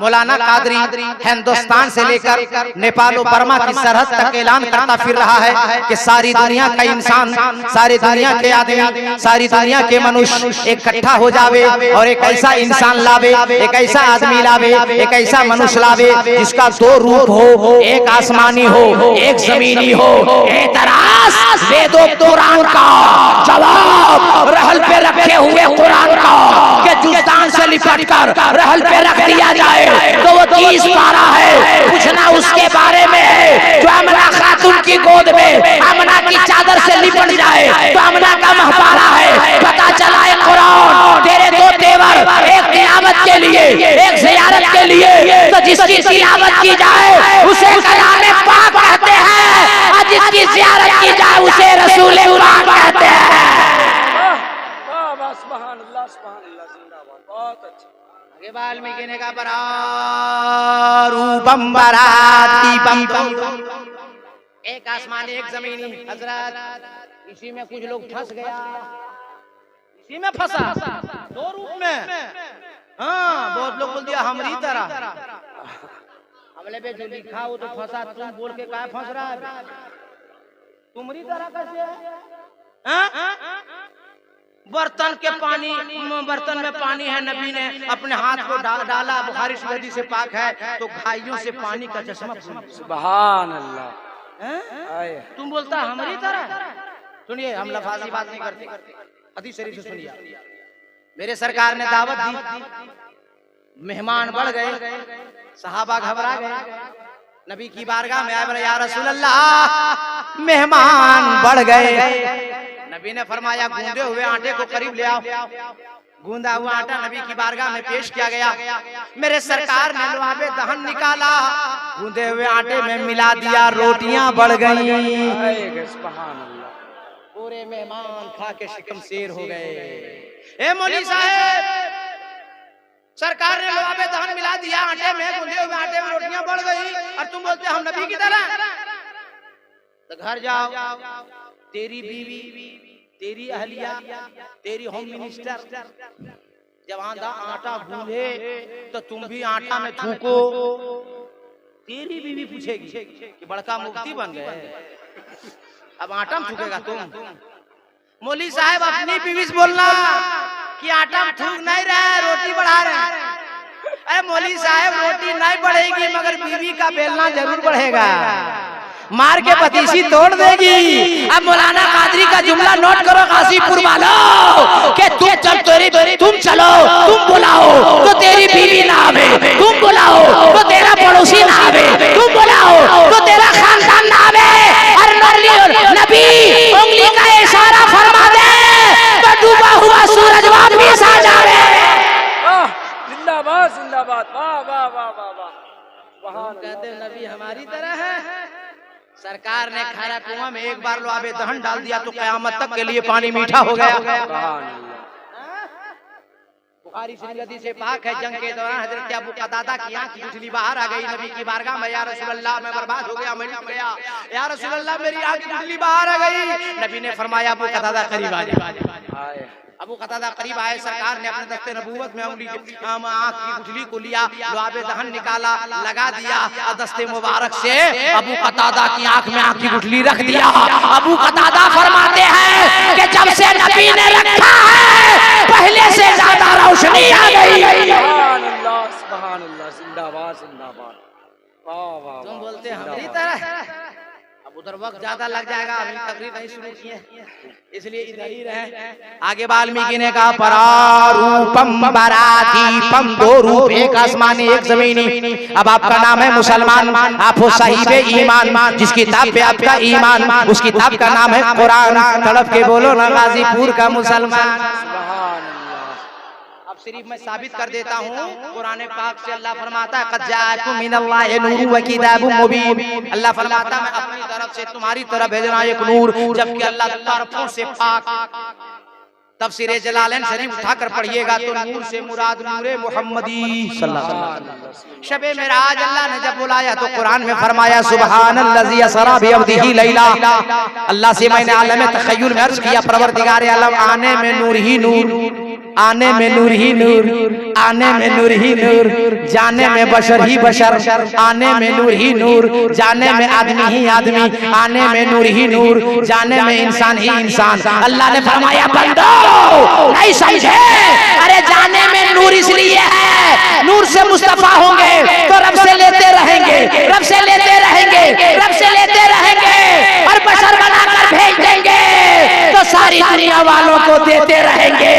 मौलाना कादरी हिंदुस्तान से लेकर नेपाल और बर्मा की सरहद तक ऐलान करता फिर रहा है कि सारी दुनिया का इंसान, सारी दुनिया के आदमी, सारी दुनिया के मनुष्य इकट्ठा हो जावे और एक ऐसा इंसान लावे, एक ऐसा आदमी लावे, एक ऐसा मनुष्य लावे जिसका दो रूप हो, एक आसमानी हो एक जमीनी हो। एतराज वेदों पुराण का जवाब रहल पे रखे हुए कुरान का कि जुस्तान से लिपट कर रहल पे रख दिया जाए तो वो 30 पारा है। पूछना उसके बारे में है जो आमना खातून की गोद में आमना की चादर से लिपट जाए तो आमना का महपारा है। पता चला है कुरान तेरे दो तेवर, एक तिलावत के लिए एक ज़ियारत के लिए। तो जिसकी तिलावत की जाए उसे कलामे पाक कहते हैं और जिसकी ज़ियारत की जाए उसे रसूले पाक कहते हैं। बहुत अच्छा। आगे वाल्मीकि ने कहा परारूपम पराधीपम, एक आसमानी एक जमीनी। हजरत इसी में कुछ लोग फंस गया, इसी में फंसा दो रूप में। हाँ बहुत लोग बोल दिया हमारी तरह हमले पे जो लिखा वो तो फंसा, तुम बोल के क्या फंस रहा है? तुम्हारी तरह कैसे? बर्तन के पानी, बर्तन में पानी है, नबी ने अपने हाथ को डाला, बुखारी शरीफ से पाक है तो घाइयों से पानी का चश्मा। सुभान अल्लाह। तुम बोलता हमारी तरह। सुनिए हम लफाजी बात नहीं करते, हदीस शरीफ से सुनिए। मेरे सरकार ने दावत दी, मेहमान बढ़ गए, सहाबा घबरा गए, नबी की बारगाह में आए, बोले या रसूल अल्लाह मेहमान बढ़ गए। नबी ने फरमाया गूंदे हुए आटे को करीब ले आओ। गूंदा हुआ आटा नबी की बारगाह में पेश किया गया। मेरे सरकार ने लुआबे दहन निकाला, गूंदे हुए आटे में मिला दिया, रोटियां बढ़ गई। पूरे मेहमान खा के शिकम शेर हो गए। ए मौलवी साहब, सरकार ने लुआबे दहन मिला दिया आटे में, गूंदे हुए आटे में रोटियां बढ़ गई और तुम बोलते हम नबी की तरह। तो घर जाओ, तेरी बीवी, तेरी अहलिया, तेरी होम मिनिस्टर जब आटा गूंधे तो तुम भी आटा में थूको। तेरी बीवी पूछेगी कि बड़का मुफ्ती बन गए, अब आटा में थूकेगा तुम? मौलवी साहब अपनी बीवी से बोलना कि आटा में थूक नहीं रहे, रोटी बढ़ा रहे। अरे मौलवी साहब रोटी नहीं बढ़ेगी मगर बीवी का बेलना जरूर बढ़ेगा, मार के पतीसी तोड़ देगी। अब मौलाना कादरी का जुमला नोट करो गाजीपुर वालों कि तुम चलो, तुम बुलाओ तो तेरी बीवी ना आवे, तुम बुलाओ तो तेरा पड़ोसी ना आवे, तुम बुलाओ तो तेरा खानदान ना आवे। और नबी उंगली का इशारा फरमा दे तो डूबा हुआ सूरज वापस आ जावे। कहते हैं नबी हमारी तरह है। सरकार ने खारा कुआं में एक बार लुआबे दहन डाल दिया तो कयामत तक के लिए पानी मीठा हो गया। बुखारी शरीफ से पाक है, जंग के दौरान हजरत अबू कतादा की आंख की गुठली बाहर आ गई। नबी की बारगाह में, या रसूलल्लाह मैं बर्बाद हो गया, मैं डूब गया, या रसूलल्लाह मेरी आंख की गुठली बाहर आ गई। नबी ने फरमाया अबू कतादा करीब आ जा। अबू कतादा करीब आए, सरकार ने अपने दस्ते नबूवत में उंगली आंख की गुठली को लिया, लुआबे दहन निकाला, लगा दिया और दस्ते मुबारक से अबू कतादा की आंख में आंख की गुठली रख दिया। अबू कतादा फरमाते हैं कि जब से नबी ने रखा है पहले से ज्यादा रोशनी आ गई। सुभान अल्लाह, जिंदाबाद जिंदाबाद। तुम बोलते हैं हमारी तरह, अब उधर वक्त ज्यादा लग जाएगा, अभी तकरीर नहीं शुरू किए इसलिए इधर ही रहे। आगे वाल्मीकि ने कहा परारूपम परातीपम, दो रूप, एक आसमानी एक जमीनी। अब आपका नाम है मुसलमान, आप हो साहिबे ईमान, जिस किताब पे आपका ईमान उस किताब का नाम है कुरान। तड़प के बोलो ना गाजीपुर का मुसलमान। शरीफ में साबित कर देता हूँ, कुरान पाक से अल्लाह फरमाता है कद जाअकुम मिनल्लाहि नूरुन व किताबुम मुबीन। अल्लाह फरमाता है मैं अपनी तरफ से तुम्हारी तरफ भेजना एक नूर, जबकि अल्लाह तरफों से पाक। तफसीरे जलालैन शरीफ उठाकर पढ़िएगा तो नूर से मुराद नूरे मुहम्मदी सल्लल्लाहु अलैहि वसल्लम। शबे मेराज अल्लाह ने जब बुलाया तो कुरान में फरमाया सुबहानल्लज़ी असरा बिअब्दिही लैला। अल्लाह से मैंने आलम तखय्युल में अर्ज किया परवरदिगार आलम आने में नूर ही नूर, आने में नूर ही नूर, आने में नूर ही नूर, जाने में बशर ही बशर, आने में नूर ही नूर, जाने में आदमी ही आदमी, आने में नूर ही नूर, जाने में इंसान ही इंसान। अल्लाह ने फरमाया बंदो नहीं समझे, अरे जाने में नूर इसलिए है, नूर से मुस्तफा होंगे तो रब से लेते रहेंगे, रब से लेते रहेंगे, रब से लेते रहेंगे और बशर बनाकर भेज देंगे तो सारी दुनिया वालों को देते रहेंगे।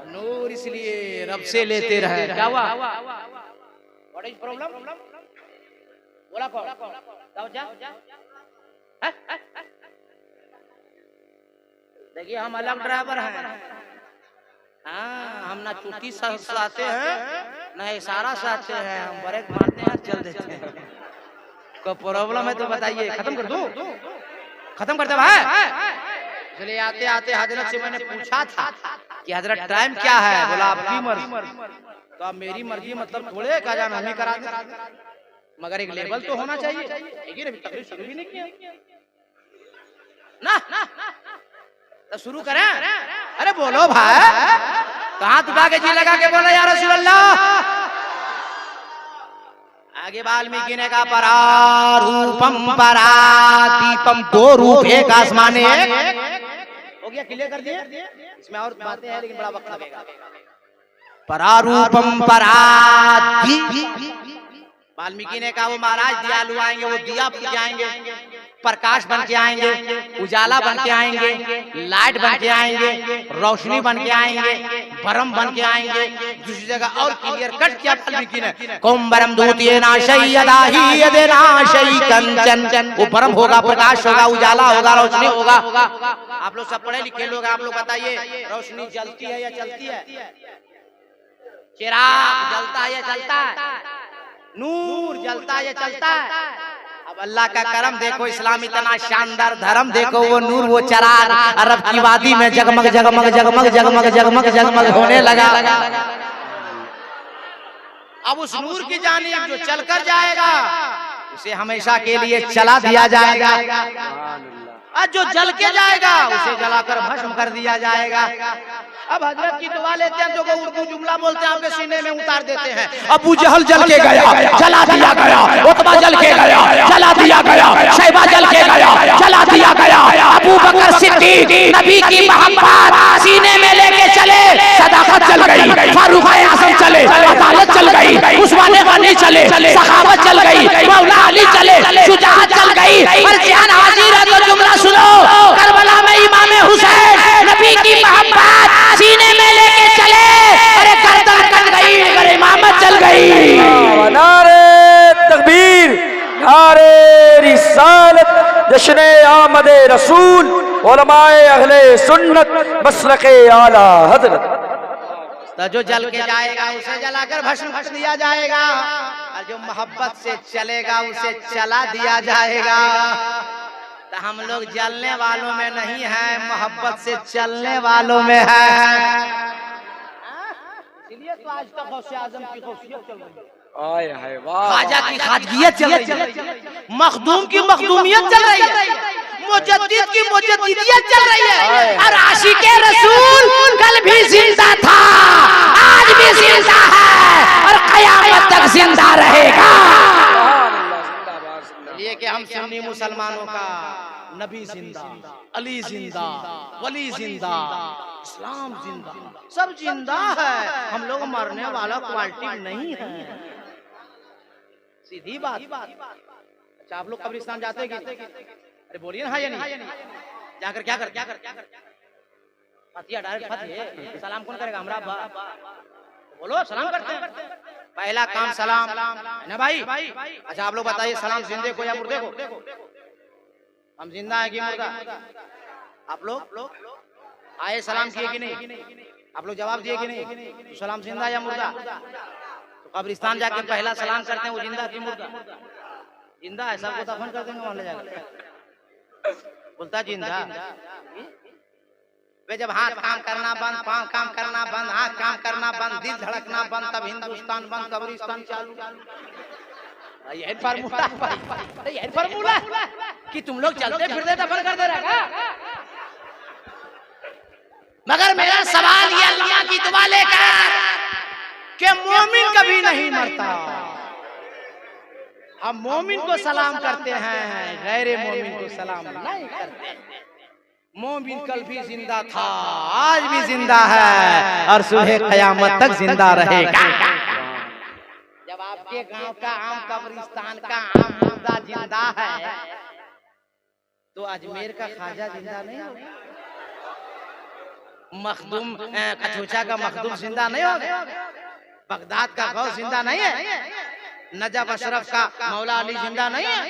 नूर इसलिए रब से लेते रहे। क्या हुआ? What is problem? बोला कौन? जाओ जा। देखिए हम अलग ड्राइवर हैं। हाँ, हम ना चुटकी साथे हैं ना इशारा साथे हैं, हम ब्रेक मारते हैं चल देते हैं। कोई प्रॉब्लम है तो बताइए, खत्म कर दूं? खत्म कर दे भाई। चलिए आते आते हजरत से मैंने पूछा था कि हजरत टाइम क्या है? बोला आपकी मर्जी। तो अब मेरी मर्जी मतलब थोड़े का जान हम ही करा दें, मगर एक लेवल तो होना चाहिए। लेकिन अभी तकरीर शुरू भी नहीं किया ना, तो शुरू करें। अरे बोलो भाई, कहाँ तुका के जी लगा के बोला या रसूल अल्लाह। आगे वाल्मीकि ने कहा परारूपम परातीपम, दो रूप, एक आसमान एक। हो गया, क्लियर कर दिए। इसमें और बातें हैं लेकिन बड़ा वक्त लगेगा। परारूपम पराती, वाल्मीकि ने कहा वो महाराज दयालु आएंगे, वो दिया बन के आएंगे, प्रकाश बन के आएंगे, उजाला बन के आएंगे, लाइट बन के आएंगे, रोशनी बन के आएंगे, बरम बन के आएंगे। दूसरी जगह और क्लियर कट किया वाल्मीकि ने, कुंभरम दूतियेना शय्यदाही यदेना शय्य कंचन। वो बरम होगा, प्रकाश होगा, उजाला होगा, रोशनी होगा। आप लोग सब पढ़े लिखे लोग, आप लोग बताइए रोशनी जलती है या चलती है? चिराग जलता है या चलता है? नूर जलता है या चलता है? अब अल्लाह का करम देखो, इस्लाम इतना शानदार धर्म देखो, वो नूर वो चिराग अरब की वादी में जगमग जगमग जगमग जगमग जगमग जगमग होने लगा। अब उस नूर की जानिब जो चलकर जाएगा उसे हमेशा के लिए चला दिया जाएगा, और जो जल के जाएगा उसे जलाकर भस्म कर दिया जाएगा। अब हजरत की दुआ लेते हैं, जो उर्दू जुमला बोलते हैं आपके सीने में उतार देते हैं। अबू जहल जल के गया, जला दिया गया। उतबा जल के गया, जला दिया गया। शैबा जल के गया, जला दिया गया। अबू बकर सिद्दीक नबी की मोहब्बत सीने में लेके चले, सदाकत चल गई। फारूक आज़म चले, अदालत चल गई। उस्मान गनी चले, सखावत चल गई। मौला अली चले, शुजाअत चल गई। और जान हाजिर है तो जुमला सुनो, करबला में इमाम हुसैन नबी की मोहब्बत सीने में लेके चले, अरे गर्दन कट गई, अरे इमामत चल गई। नारे तकबीर, नारे रिसालत, जश्न आमद रसूल, उलमाए अहले सुन्नत, मसलके आला हजरत। तो जो जल के जाएगा उसे जलाकर भस्म कर दिया जाएगा, और जो मोहब्बत से चलेगा उसे चला दिया जाएगा। तो हम लोग जलने वालों में नहीं है, मोहब्बत से चलने वालों में है। इसलिए तो आज तक गौसे आजम की खौफियत चल रही है, आय हाय वाह, ख्वाजा की खाजगियत चल रही है, मखदूम की मखदूमियत चल रही है, मुजद्दिद की मुजद्दिदियत चल रही है। और आशिके रसूल कल भी जिंदा था, आज भी जिंदा है, और क़यामत तक जिंदा रहेगा। ये कि हम सुन्नी मुसलमानों का नबी जिंदा, अली जिंदा, वली जिंदा, इस्लाम जिंदा, सब जिंदा है। हम लोग मरने वाला क्वालिटी नहीं है, सीधी बात। अच्छा, आप लोग कब्रिस्तान जाते हैं? अरे बोलिए ना, हाँ या नहीं? जाकर क्या कर फतिया डायरेक्ट फतिया, सलाम कौन करेगा? हमरा अब्बा। बोलो, सलाम करते हैं। पहला काम सलाम है ना भाई? अच्छा, आप लोग बताइए, सलाम जिंदे को या मुर्दे को? हम जिंदा है कि मुर्दा? आप लोग आए सलाम किए कि नहीं? आप लोग जवाब दिए कि नहीं? तो सलाम जिंदा या मुर्दा? तो कब्रिस्तान जाके पहला सलाम करते हैं, वो जिंदा कि मुर्दा? जिंदा है, सबको दफन कर देंगे वहां ले जाकर। बोलता जिंदा। वे जब हाथ काम करना बंद, पांव काम करना बंद, आंख काम करना बंद, दिल धड़कना बंद, तब हिंदुस्तान बंद, कब्रिस्तान चालू। यही फार्मूला कि तुम लोग चलते फिरते दफन कर दे रहा। मगर मेरा सवाल ये अल्लाह की दुआ लेकर कि मोमिन कभी नहीं मरता। हम मोमिन को सलाम करते हैं, गैर मोमिन को सलाम नहीं करते। मोमिन कल भी जिंदा था, आज भी जिंदा है, और सुबह क़यामत तक जिंदा रहेगा। जब आपके गांव का आम कब्रिस्तान का आम मुर्दा जिंदा है, तो अजमेर का ख्वाजा जिंदा नहीं होगा? मखदूम कठोचा का मखदूम जिंदा नहीं होगा? बगदाद का गौस जिंदा नहीं है? नजफ अशरफ का मौला अली जिंदा नहीं है?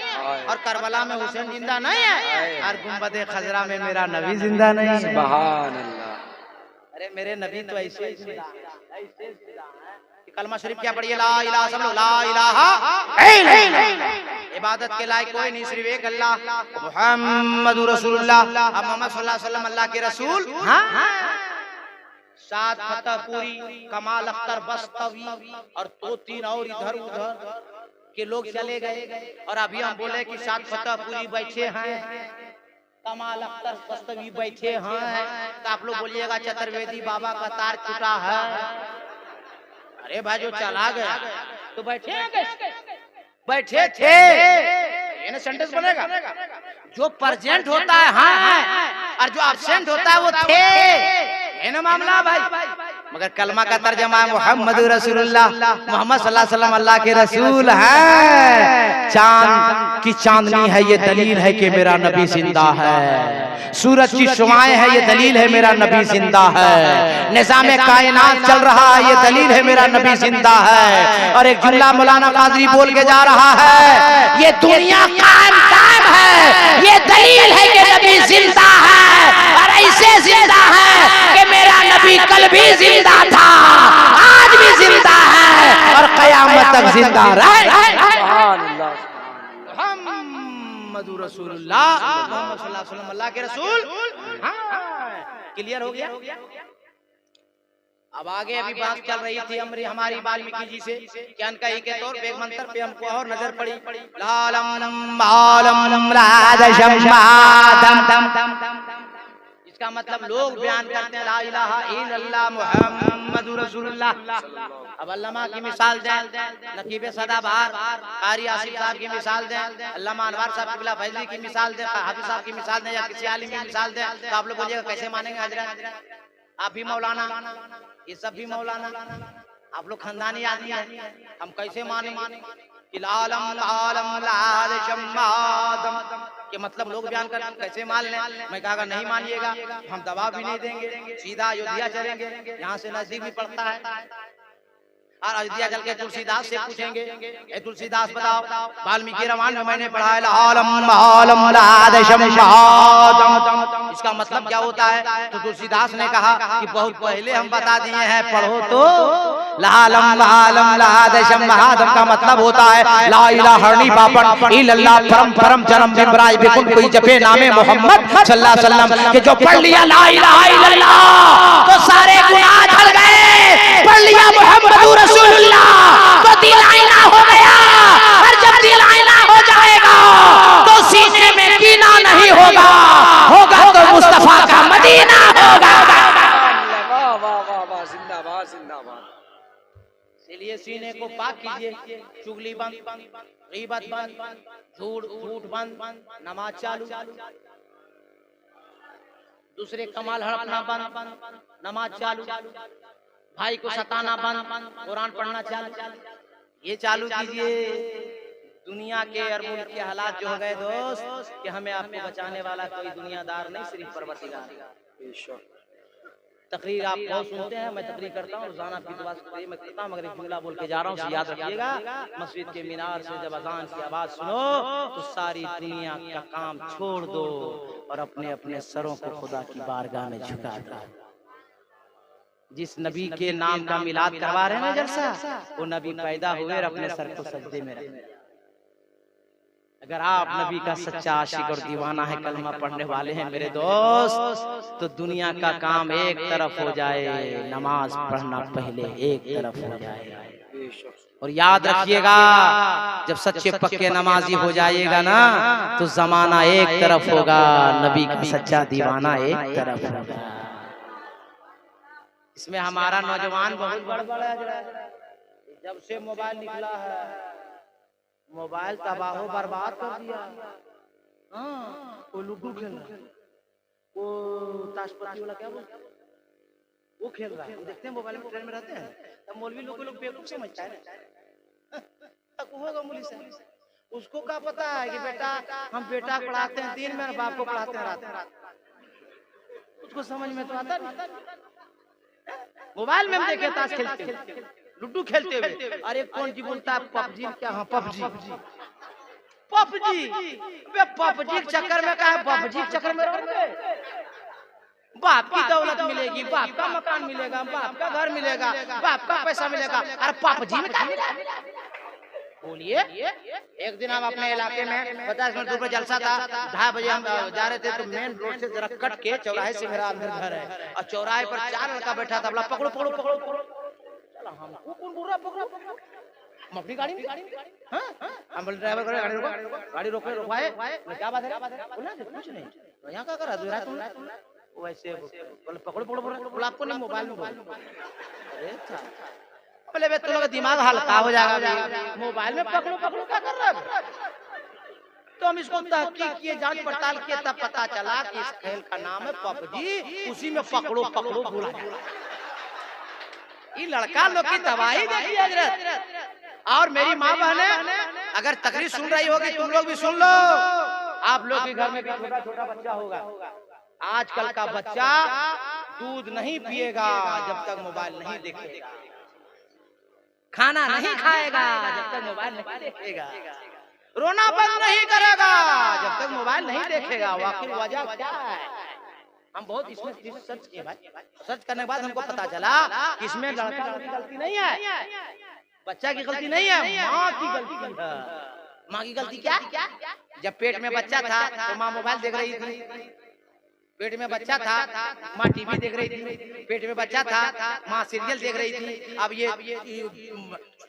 और करबला में हुसैन जिंदा नहीं है? और गुंबद खजरा में मेरा नबी जिंदा नहीं है? सुभान अल्लाह। अरे मेरे नबी तो ऐसे ही जिंदा है। कलमा शरीफ क्या पढ़िए? ला इलाहा, सब लोग ला इलाहा इल्लल्लाह। इबादत के लायक कोई नहीं, सिर्फ एक अल्लाह, मुहम्मदुर रसूलुल्लाह। अब मोहम्मद सल्लल्लाहु अलैहि वसल्लम अल्लाह के रसूल। हाँ, सात फतेहपुरी, कमाल अख्तर बस्तवी, और 2-3 और इधर उधर के लोग चले गए। और अभी हम बोले कि सात फतेहपुरी बैठे हैं, कमाल अख्तर बस्तवी बैठे हैं, तो आप लोग बोलिएगा चतुर्वेदी बाबा का तार टूटा है। अरे भाई, जो चला गया तो बैठे बैठे थे, ये ना सेंटेंस बनेगा। जो प्रेजेंट होता है हाँ, और जो एब्सेंट होता है वो थे, है ना मामला भाई? मगर कलमा का तर्जमा है मुहम्मद रसूलुल्लाह, मोहम्मद सल्लल्लाहु अलैहि वसल्लम अल्लाह के रसूल हैं। चांद की चांदनी है, ये दलील है कि मेरा नबी जिंदा है। सूरज की शुआएं है, ये दलील है मेरा नबी जिंदा है। निज़ाम कायनात चल रहा है, ये दलील है मेरा नबी जिंदा है। और एक जुमला मौलाना कादरी बोल के जा रहा है, ये दुनिया कायम है, ये दलील है कि नबी जिंदा है। और ऐसे जिंदा है कि मेरा नबी कल भी जिंदा था, आज भी जिंदा है, और क़यामत तक जिंदा रहेगा। मुहम्मदुर रसूलुल्लाह, मोहम्मद सल्लल्लाहु अलैहि वसल्लम अल्लाह के रसूल। हाँ, क्लियर हो गया? अब आगे अभी बात चल रही थी हमारी वाल्मीकि जी से, ज्ञान का ही के तौर पे एक मंत्र पे हमको और नजर पड़ी। लालम बालम इसका मतलब लोग बयान करते हैं ला इलाहा इल्लल्लाह मुहम्मदुर रसूलुल्लाह। अब अल्लामा की मिसाल दें, नकीब सदाबहार कारी आसिफ साहब की मिसाल दें, अल्लामा अनवर साहब किबला फैजली की मिसाल दें, हाफिज साहब की मिसाल दें, या किसी आलिम की मिसाल दें, तो आप लोग बोलिएगा कैसे मानेंगे हजरत? आप भी मौलाना, ये सब भी मौलाना, आप लोग खानदानी आदमी हैं, हम कैसे मानेंगे कि लालम आलम लाल शम्मादम के मतलब लोग बयान कर कैसे मान लें? मैं कहा नहीं मानिएगा, हम दबाव भी नहीं देंगे, सीधा अयोध्या चलेंगे, यहाँ से नजदीक भी पड़ता है। और अयोध्या चल के तुलसीदास से पूछेंगे, ए तुलसीदास बताओ, वाल्मीकि रामायण में मैंने पढ़ा है इसका मतलब क्या होता है? तो तुलसीदास ने कहा कि बहुत पहले हम बता दिए हैं, पढ़ो तो। का मतलब होता है ला इलाहा इल्लल्लाह परम परम जन्म बिमराज बिकुल कोई जपे नामे मोहम्मद सल्लल्लाहु अलैहि वसल्लम के जो पढ़ लिया ला इलाहा इल्लल्लाह तो सारे गुनाह धुल गए। पढ़ लिया मोहम्मदुर रसूलुल्लाह तो दिल आईना हो गया। और जब दिल आईना हो जाएगा तो सीने में कीना नहीं होगा, होगा तो मुस्तफा का मदीना होगा। वाह वाह वाह वाह, जिंदाबाद जिंदाबाद। इसलिए सीने को पाक कीजिए, चुगली बंद, गीबत बंद, झूठ बंद, नमाज चालू, दूसरे कमाल हड़पना बंद, नमाज चालू, भाई को सताना बंद, कुरान पढ़ना चालू, ये चालू कीजिए। दुनिया के और मुल्क के हालात जो हो गए दोस्त कि हमें आपको बचाने वाला कोई दुनियादार नहीं, सिर्फ परवरदिगार। तकरीर आप बहुत सुनते हैं, मैं तकरीर करता हूँ, रोजाना आपकी दुआ से मैं करता हूँ, मगर एक जुमला बोल के जा रहा हूँ, याद रखिएगा। मस्जिद के मीनार से जब अजान की आवाज सुनो तो सारी दुनिया का काम छोड़ दो और अपने अपने सरों को खुदा की बारगाह में झुका दो। जिस नबी के नाम का मिलाद करवा रहे हैं जलसा, वो नबी पैदा हुए और अपने सर को सजदे में रखे। अगर आप नबी का सच्चा आशिक और दीवाना है, कलमा पढ़ने वाले हैं मेरे दोस्त, तो दुनिया का काम एक तरफ हो जाए, नमाज पढ़ना पहले एक तरफ हो जाए। और याद रखिएगा, जब सच्चे पक्के नमाजी हो जाएगा ना तो जमाना एक तरफ होगा, नबी का सच्चा दीवाना एक तरफ होगा। इसमें हमारा नौजवान बहुत गड़बड़ है। जब से मोबाइल निकला है, मोबाइल तबाहो बर्बाद कर दिया। हाँ, वो लूडो खेल रहा है, वो ताशपत्ती वाला क्या बोलते हैं, वो खेल रहा है। देखते हैं मोबाइल में, ट्रेन में रहते हैं, तब मौलवी लोग बेवकूफ समझता है। होगा मौलवी से, उसको क्या पता है कि बेटा हम बेटा पढ़ाते हैं दिन में, बाप को पढ़ाते हैं रात में। उसको समझ में तो आता नहीं। मोबाइल में हम देखे ताश खेलते हुए, लूडो खेलते हुए। अरे कौन जी बोलता है पबजी? क्या? हाँ पबजी, पबजी। पबजी के चक्कर में क्या है, पबजी के चक्कर में रहोगे, बाप की दौलत मिलेगी, बाप का मकान मिलेगा, बाप का घर मिलेगा, बाप का पैसा मिलेगा। अरे पबजी में क्या मिलेगा? बोलिए। एक दिन हम अपने इलाके में 50 मिनट दूर पर जलसा था, 2:30 बजे हम जा रहे थे, तो मेन रोड से जरा कट के चौराहे से मेरा घर है, और चौराहे पर 4 लड़का बैठा था। बोला पकड़ो पकड़ो पकड़ो पकड़ो। चला हमको कौन बोल रहा पकड़ो पकड़ो, हम अपनी गाड़ी में। हाँ हम बोले ड्राइवर करे गाड़ी रोको, गाड़ी रोके, रुकवाए। क्या बात है? बोला कुछ नहीं, तो यहाँ क्या कर रहा है तुम? वैसे बोले पकड़ो पकड़ो पकड़ो। बोला आपको नहीं, मोबाइल में बोल। अरे बोले बे, तुम लोग दिमाग हल्का हो जाएगा, मोबाइल में पकड़ो पकड़ो क्या कर रहा है? तो हम इसको तहकीक किए, जांच पड़ताल किए, तब पता चला कि इस खेल का नाम है पबजी, उसी में पकड़ो पकड़ो बोला जाता है। ये लड़का लोग की तबाही देखिए हजरत। और मेरी माँ बहने, अगर तकरीर सुन रही होगी, तुम लोग भी सुन लो। आप लोग के घर में भी छोटा छोटा बच्चा होगा। आजकल का बच्चा दूध नहीं पिएगा जब तक मोबाइल नहीं देखेगा, खाना नहीं खाएगा जब तक मोबाइल नहीं देखेगा, रोना बंद नहीं करेगा जब तक मोबाइल नहीं देखेगा। आखिर वजह क्या है? हम बहुत इसमें सर्च किए भाई, सर्च करने के बाद हमको पता चला कि इसमें लड़का की गलती नहीं है, बच्चा की गलती नहीं है, माँ की गलती है। माँ की गलती क्या? जब पेट में बच्चा था तो माँ मोबाइल देख रही थी, पेट में बच्चा था माँ टीवी देख रही थी, पेट में बच्चा था माँ सीरियल देख रही थी। अब ये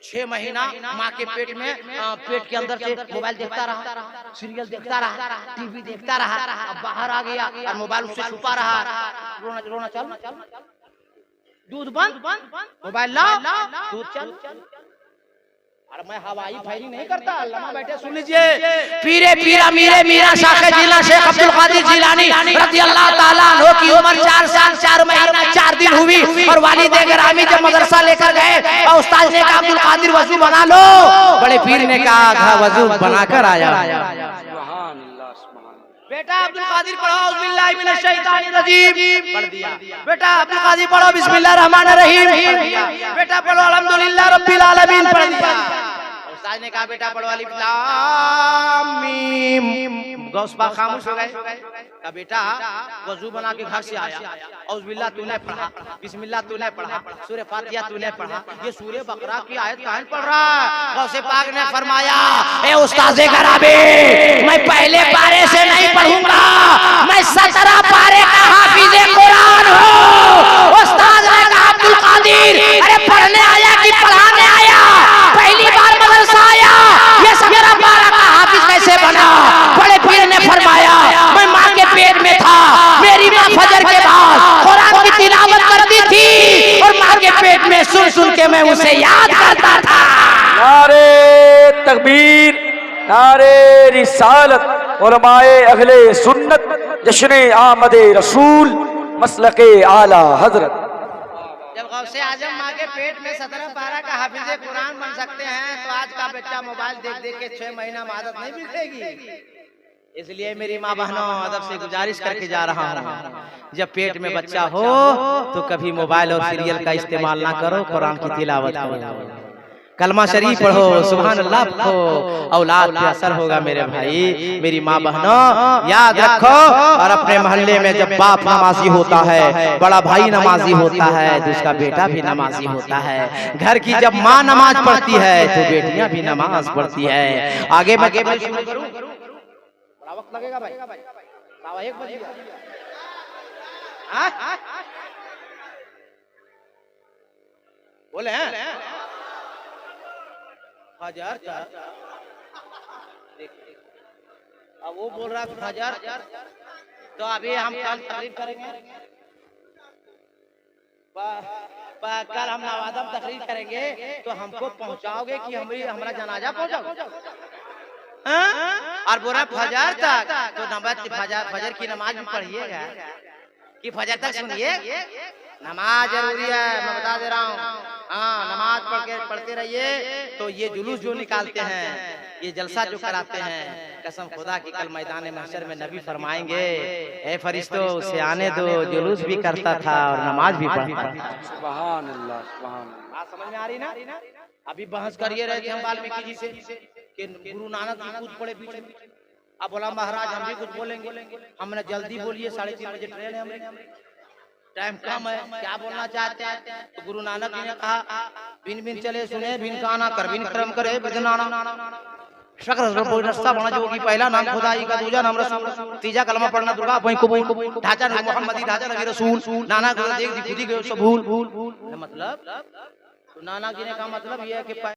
6 महीना माँ के पेट में, पेट के अंदर से मोबाइल देखता रहा, सीरियल देखता रहा, टीवी देखता रहा। अब बाहर आ गया और मोबाइल उससे छुपा रहा। रोना चल, दूध बंद, मोबाइल लाओ, दूध चल। और मैं हवाई फायरिंग नहीं करता, लम्हा बैठे सुन लीजिए। पीरे पीरा मीरे मीरा शाखे जिला शेख अब्दुल कादिर जिलानी रज़ी अल्लाह ताला अन्हु की उम्र 4 साल 4 महीना 4 दिन हुई। और वालिद गिरामी जब मदरसा लेकर गए और उस्ताद ने कहा अब्दुल कादिर वजू बना लो, बड़े पीर ने कहा वजू बनाकर आया। बेटा अब्दुल कादिर पढ़ो बिस्मिल्लाह मिनश शैतानिर रजीम पढ़ दिया। बेटा अब्दुल कादिर पढ़ो बिस्मिल्लाह रहमानिर रहीम पढ़ दिया। बेटा पढ़ो अल्हम्दुलिल्लाह रब्बिल आलमीन पढ़ दिया। उस्ताद ने कहा बेटा पढ़ो अलिफ लाम मीम। गौस पाक खामोश हो गए। कहा बेटा वजू बना के घर से आया, औज़ुबिल्लाह तूने पढ़ा, बिस्मिल्लाह तूने पढ़ा, सूरह फातिहा तूने पढ़ा, ये सूरह बकरा की आयत काहे पढ़ रहा है? गौसे पाक ने फरमाया ए उस्ताद गराबी, मैं पहले पारे से नहीं पढ़ूंगा, मैं 17 पारे का हाफिज़े कुरान हूँ। उस्ताद ने कहा अब्दुल कादिर अरे पढ़ने आया कि पढ़ाने आया? पहली बार मदरसा आया, ये 17 पारा का हाफिज कैसे बना? बड़े पीर ने फरमाया मैं माँ के पेट में था, मेरी माँ फजर के बाद कुरान की तिलावत करती थी और माँ के पेट में सुन सुन के मैं उसे याद करता था। नारे तकबीर, नारे रिसालत, उलमाए अहले सुन्नत, जश्न आमदे रसूल, मसलके आला हजरत। जब गौसे आजम माँ के पेट में 17 पारा का हाफिज़े कुरान बन सकते हैं तो आज का बच्चा मोबाइल देख देख के 6 महीना में आदत नहीं बिगड़ेगी। इसलिए मेरी माँ बहनों अदब से गुजारिश करके जा रहा हूँ, जब पेट में बच्चा हो तो कभी मोबाइल और सीरियल का इस्तेमाल ना करो, कुरान की तिलावत करो, कलमा शरीफ पढ़ो, सुभान अल्लाह पढ़ो, औलाद पे असर होगा मेरे भाई। मेरी माँ बहनों याद रखो। और अपने मोहल्ले में जब बाप नमाजी होता है, बड़ा भाई नमाजी होता है, तो उसका बेटा भी नमाजी होता है। घर की जब माँ नमाज पढ़ती है तो बेटियां भी नमाज पढ़ती है। आगे मैं शुरू करूं? बड़ा वक्त लगेगा भाई, 1 बजे बोले हैं हजार। अब वो बोल रहा है 1000, तो अभी हम कल तकरीर करेंगे, कल हम नवादा में तकरीर करेंगे तो हमको पहुंचाओगे कि हमारा जनाजा पहुंचाओगे? और बोला फजर तक, तो फजर की नमाज भी पढ़िएगा कि फजर तक सुनिए। नमाज जरूरी है, मैं बता दे रहा हूँ। हाँ, नमाज पढ़ते रहिए। तो ये जुलूस जो निकालते हैं, ये जलसा जो कराते हैं, कसम खुदा की कल मैदान महशर में नबी फरमाएंगे ए फरिश्तों उसे आने दो, जुलूस भी करता था और नमाज भी पढ़ता था। सुभान अल्लाह, सुभान अल्लाह। बात समझ में आ रही ना? अभी बहस करिए रहे थे हम वाल्मीकि जी से कि गुरु नानक जी कुछ पड़े पीछे। अब बोला महाराज हम भी कुछ बोलेंगे। हमने जल्दी बोलिए, 3:30 बजे ट्रेन है, हमने टाइम कम है, क्या बोलना चाहते हैं? तो गुरु नानक जी ने कहा बिन बिन चले सुने, बिन गाना कर, बिन कर्म करे, बिन रास्ता बना जो कि पहला नाम खुदाई का, दूजा नाम रसूल, तीजा कलमा पढ़ना दुर्गा वहीं कबूल, ढांचा मोहम्मदी, ढांचा नबी रसूल, नाना गुरु देख खुदी गए सब भूल। मतलब नाना जी ने कहा मतलब ये है कि